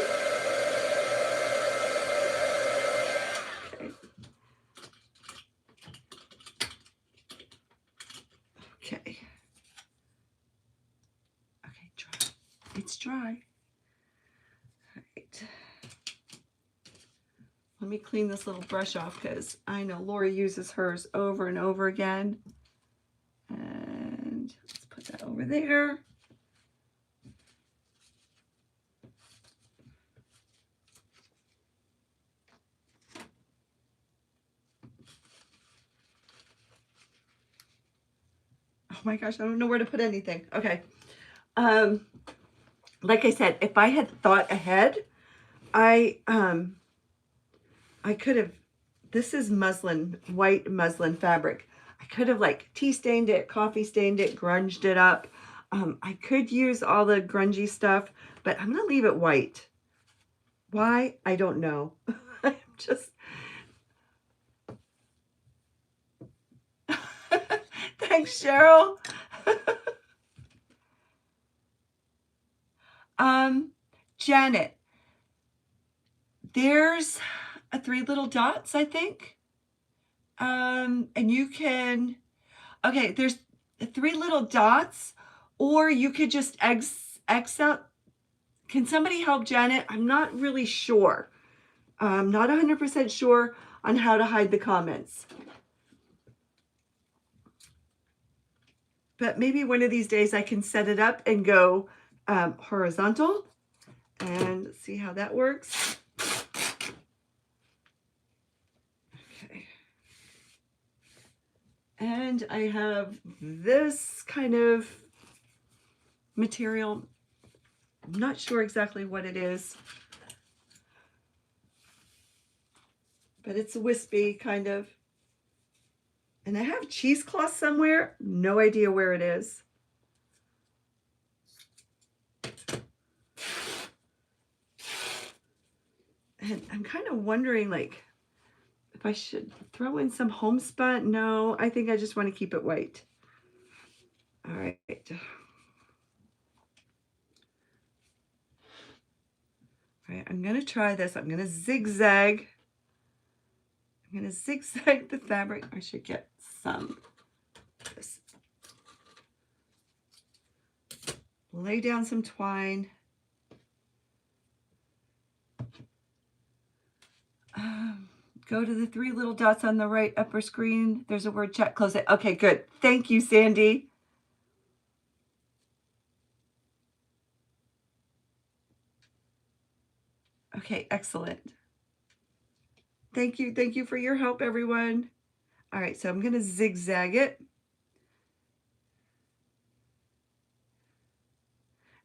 Speaker 1: Okay. Okay, dry. It's dry. All right. Let me clean this little brush off because I know Lori uses hers over and over again. And let's put that over there. Oh my gosh, I don't know where to put anything. Okay. Like I said, if I had thought ahead, I could have, this is muslin, white muslin fabric. I could have like tea stained it, coffee stained it, grunged it up. I could use all the grungy stuff, but I'm going to leave it white. Why? I don't know. I'm just... Thanks, Cheryl. Janet, there's 3 little dots, I think. And you can, okay, there's 3 little dots, or you could just X out. Can somebody help Janet? I'm not really sure. I'm not 100% sure on how to hide the comments. But maybe one of these days I can set it up and go horizontal and see how that works. Okay. And I have this kind of material. I'm not sure exactly what it is, but it's wispy kind of. And I have cheesecloth somewhere. No idea where it is. And I'm kind of wondering, like, if I should throw in some homespun. No, I think I just want to keep it white. All right. All right, I'm going to try this. I'm going to zigzag. I'm going to zigzag the fabric. I should get some. Just lay down some twine. Go to the 3 little dots on the right upper screen. There's a word chat. Close it. Okay, good. Thank you, Sandy. Okay, excellent. Thank you. Thank you for your help, everyone. All right, so I'm going to zigzag it.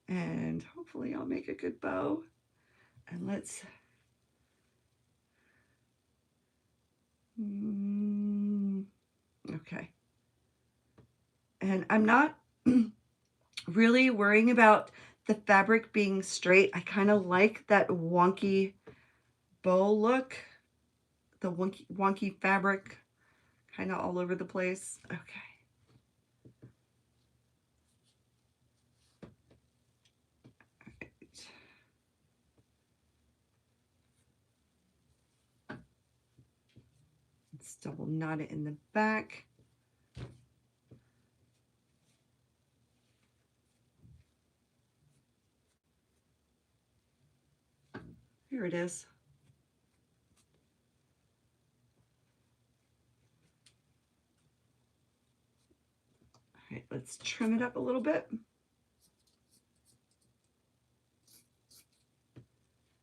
Speaker 1: And hopefully I'll make a good bow. And let's... Okay. And I'm not really worrying about the fabric being straight. I kind of like that wonky bow look. The wonky fabric kind of all over the place. Okay. Let's double knot it in the back. Here it is. All right, let's trim it up a little bit.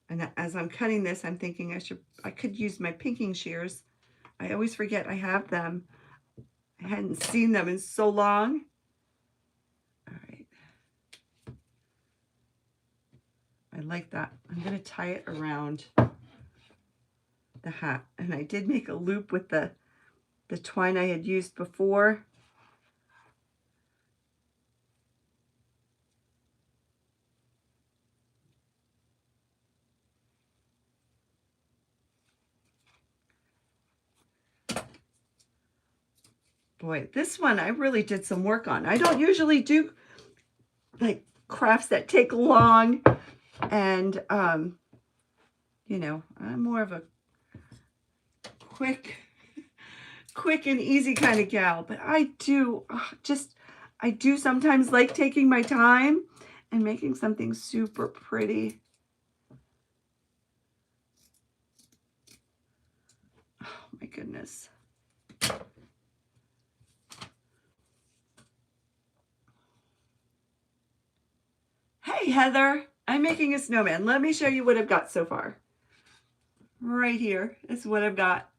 Speaker 1: And as I'm cutting this, I'm thinking I could use my pinking shears. I always forget I have them. I hadn't seen them in so long. All right. I like that. I'm going to tie it around the hat. And I did make a loop with the twine I had used before. Boy, this one I really did some work on. I don't usually do like crafts that take long, and you know, I'm more of a quick and easy kind of gal, but I do sometimes like taking my time and making something super pretty. Oh my goodness. Hey, Heather, I'm making a snowman. Let me show you what I've got so far. Right here is what I've got.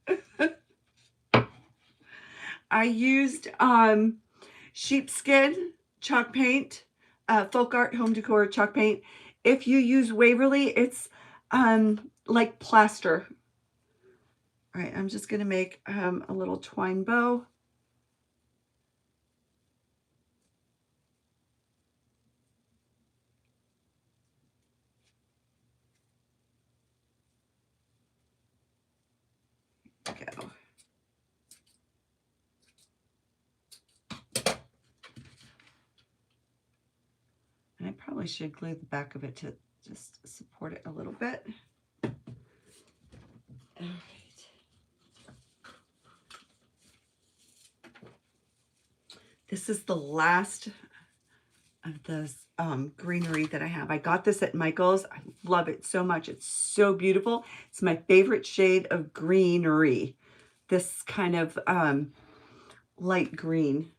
Speaker 1: I used sheepskin chalk paint, folk art home decor chalk paint. If you use Waverly, it's like plaster. All right, I'm just going to make a little twine bow. Go. And I probably should glue the back of it to just support it a little bit. All right. This is the last of those greenery that I have. I got this at Michael's. I love it so much. It's so beautiful. It's my favorite shade of greenery. This kind of light green.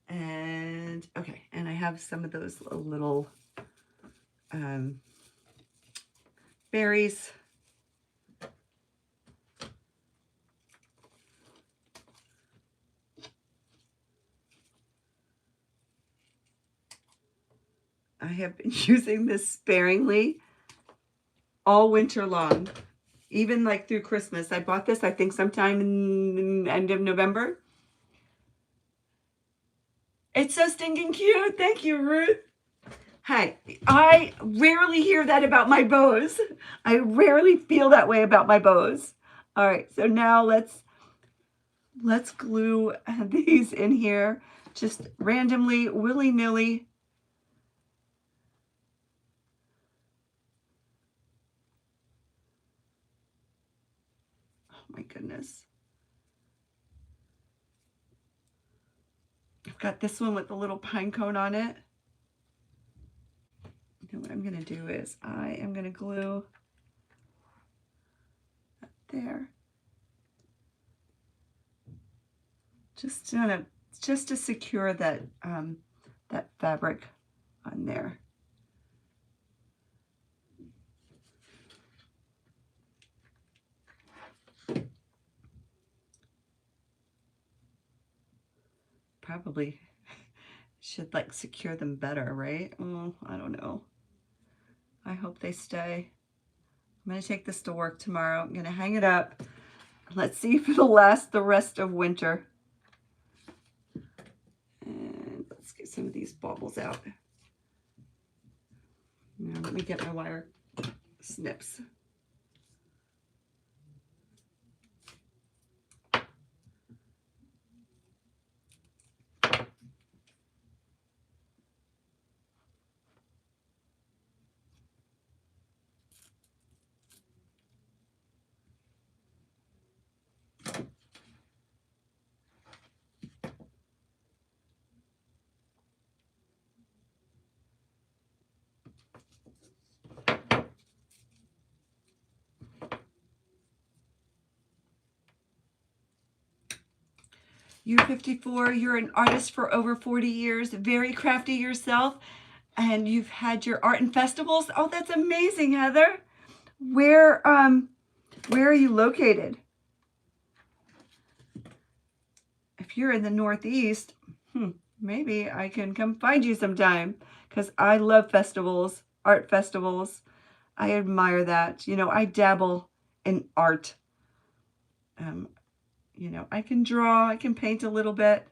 Speaker 1: And okay, and I have some of those little berries. I have been using this sparingly all winter long, even like through Christmas. I bought this, I think, sometime in the end of November. It's so stinking cute. Thank you, Ruth. Hi, I rarely hear that about my bows. I rarely feel that way about my bows. All right, so now let's glue these in here just randomly, willy-nilly. Oh my goodness. I've got this one with the little pine cone on it. And what I'm going to do is I am going to glue that there. Just to secure that that fabric on there. Probably should like secure them better, right? Oh, I don't know. I hope they stay. I'm going to take this to work tomorrow. I'm going to hang it up. Let's see if it'll last the rest of winter. And let's get some of these baubles out. Now let me get my wire snips. You're 54, you're an artist for over 40 years, very crafty yourself, and you've had your art and festivals. Oh, that's amazing, Heather. Where are you located? If you're in the Northeast, maybe I can come find you sometime, because I love festivals, art festivals. I admire that. You know, I dabble in art. You know, I can draw, I can paint a little bit.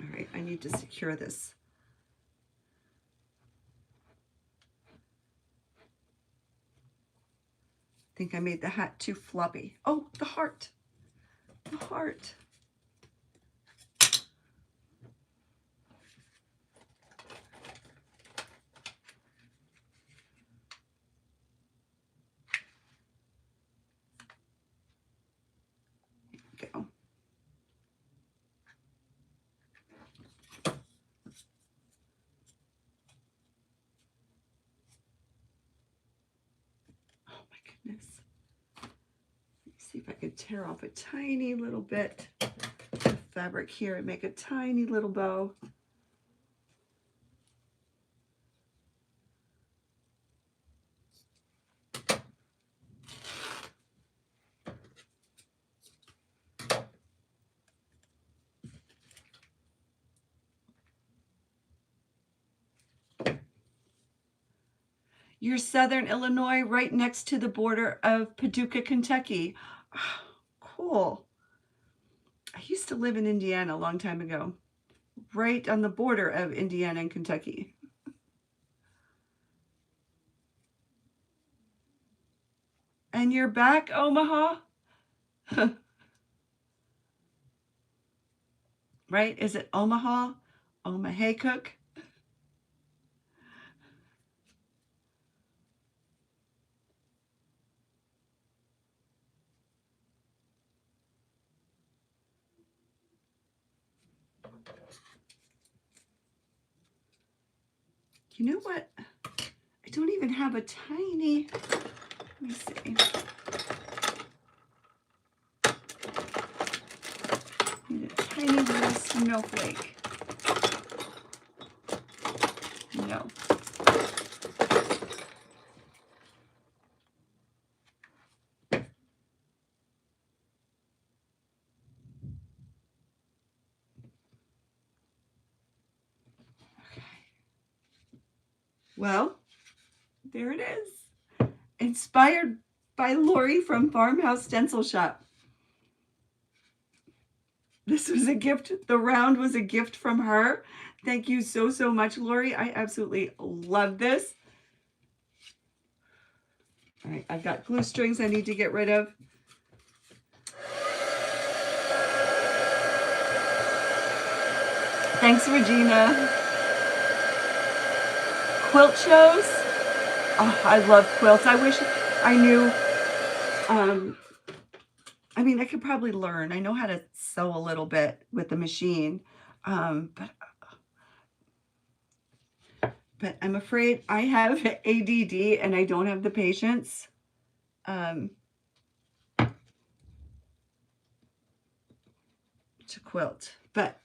Speaker 1: All right, I need to secure this. I think I made the hat too floppy. Oh, the heart. The heart. There we go. Oh my goodness. Let's see if I could tear off a tiny little bit of fabric here and make a tiny little bow. You're Southern Illinois, right next to the border of Paducah, Kentucky. Oh, cool. I used to live in Indiana a long time ago, right on the border of Indiana and Kentucky. And you're back, Omaha? Right? Is it Omaha? Omaha Cook? You know what? I don't even have a tiny, let me see. Need a tiny little snowflake. No. Well, there it is. Inspired by Lori from Farmhouse Stencil Shop. This was a gift. The round was a gift from her. Thank you so, so much, Lori. I absolutely love this. All right, I've got glue strings I need to get rid of. Thanks, Regina. Quilt shows. Oh, I love quilts. I wish I knew. I mean, I could probably learn. I know how to sew a little bit with the machine, but I'm afraid I have ADD and I don't have the patience. To quilt. But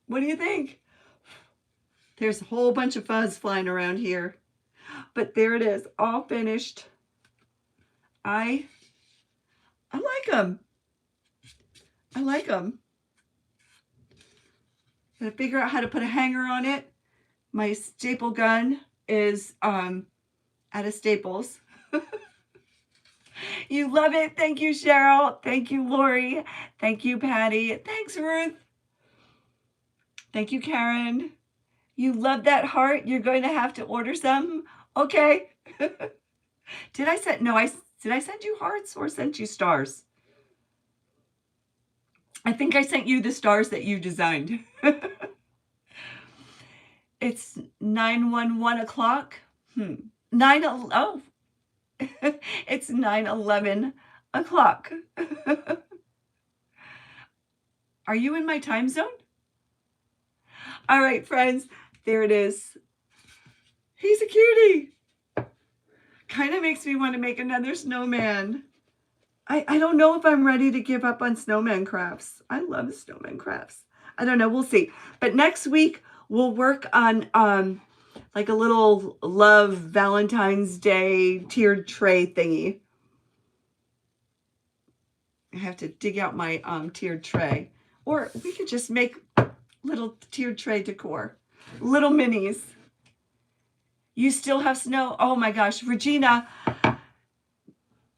Speaker 1: what do you think? There's a whole bunch of fuzz flying around here. But there it is, all finished. I like them. I like them. Gotta figure out how to put a hanger on it. My staple gun is out of Staples. You love it. Thank you, Cheryl. Thank you, Lori. Thank you, Patty. Thanks, Ruth. Thank you, Karen. You love that heart. You're going to have to order some. Okay. Did I send you hearts or sent you stars? I think I sent you the stars that you designed. It's 9:11 o'clock. Oh. It's 9:11 o'clock. Are you in my time zone? All right, friends, there it is. He's a cutie. Kind of makes me want to make another snowman. I don't know if I'm ready to give up on snowman crafts. I love snowman crafts. I don't know. We'll see. But next week, we'll work on like a little love Valentine's Day tiered tray thingy. I have to dig out my tiered tray. Or we could just make little tiered tray decor. Little minis. You still have snow? Oh my gosh. Regina,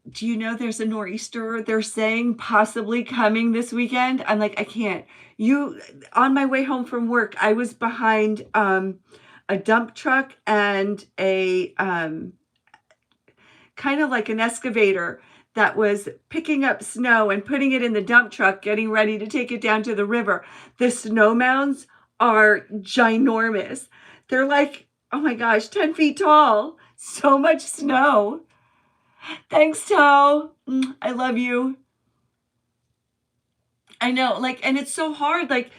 Speaker 1: do you know there's a nor'easter they're saying possibly coming this weekend? I'm like, I can't. On my way home from work, I was behind a dump truck and a kind of like an excavator that was picking up snow and putting it in the dump truck, getting ready to take it down to the river. The snow mounds are ginormous. They're like, oh my gosh, 10 feet tall. So much snow. Thanks, Toe. I love you. I know, like, and it's so hard. Like,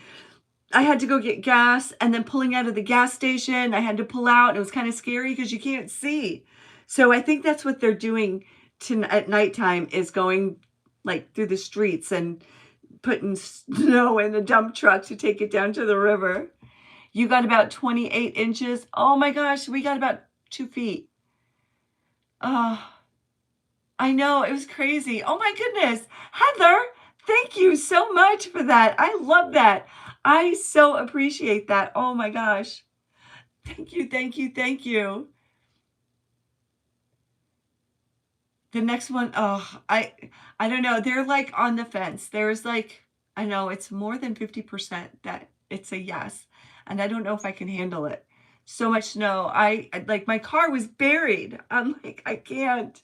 Speaker 1: I had to go get gas, and then pulling out of the gas station, I had to pull out. And it was kind of scary because you can't see. So I think that's what they're doing at nighttime, is going like through the streets and putting snow in the dump truck to take it down to the river. You got about 28 inches. Oh my gosh, we got about 2 feet. I know, it was crazy. Oh my goodness. Heather, thank you so much for that. I love that. I so appreciate that. Oh my gosh. Thank you, thank you, thank you. The next one, oh, I don't know. They're like on the fence. There's like, I know it's more than 50% that it's a yes. And I don't know if I can handle it. So much snow. I like, my car was buried. I'm like, I can't.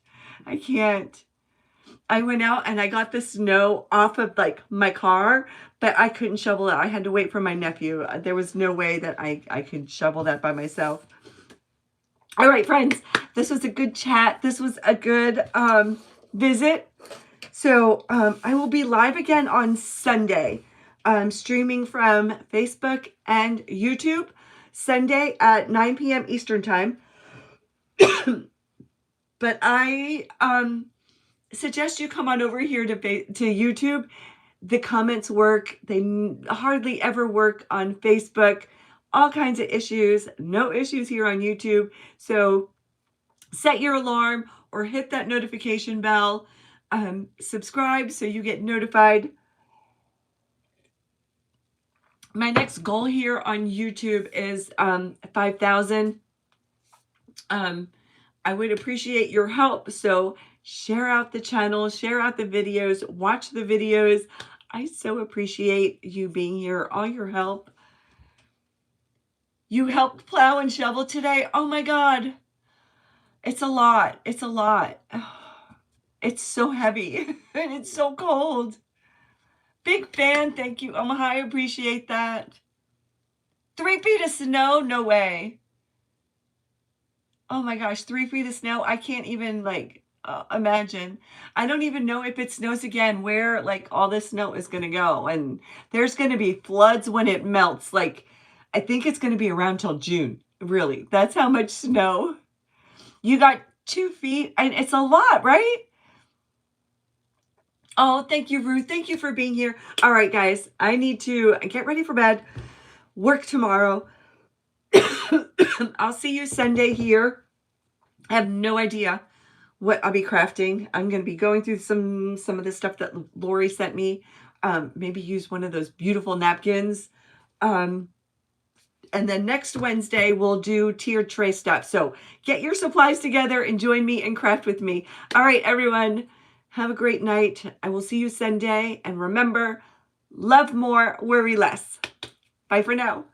Speaker 1: I went out and I got the snow off of like my car, but I couldn't shovel it. I had to wait for my nephew. There was no way that I could shovel that by myself. All right, friends, this was a good chat. This was a good visit. So I will be live again on Sunday, streaming from Facebook and YouTube. Sunday at 9 p.m. Eastern time. But I suggest you come on over here to YouTube. The comments work. They hardly ever work on Facebook. All kinds of issues. No issues here on YouTube. So set your alarm or hit that notification bell. Subscribe so you get notified. My next goal here on YouTube is 5,000. I would appreciate your help. So share out the channel, share out the videos, watch the videos. I so appreciate you being here, all your help. You helped plow and shovel today. Oh my God. It's a lot. It's a lot. It's so heavy and it's so cold. Big fan. Thank you, Omaha. I appreciate that. 3 feet of snow? No way. Oh my gosh, 3 feet of snow. I can't even like imagine. I don't even know if it snows again where like all this snow is going to go. And there's going to be floods when it melts. Like I think it's going to be around till June. Really. That's how much snow. You got 2 feet and it's a lot, right? Oh, thank you, Ruth. Thank you for being here. All right, guys, I need to get ready for bed. Work tomorrow. I'll see you Sunday here. I have no idea what I'll be crafting. I'm going to be going through some of the stuff that Lori sent me. Maybe use one of those beautiful napkins. And then next Wednesday, we'll do tiered tray stuff. So get your supplies together and join me and craft with me. All right, everyone. Have a great night. I will see you Sunday. And remember, love more, worry less. Bye for now.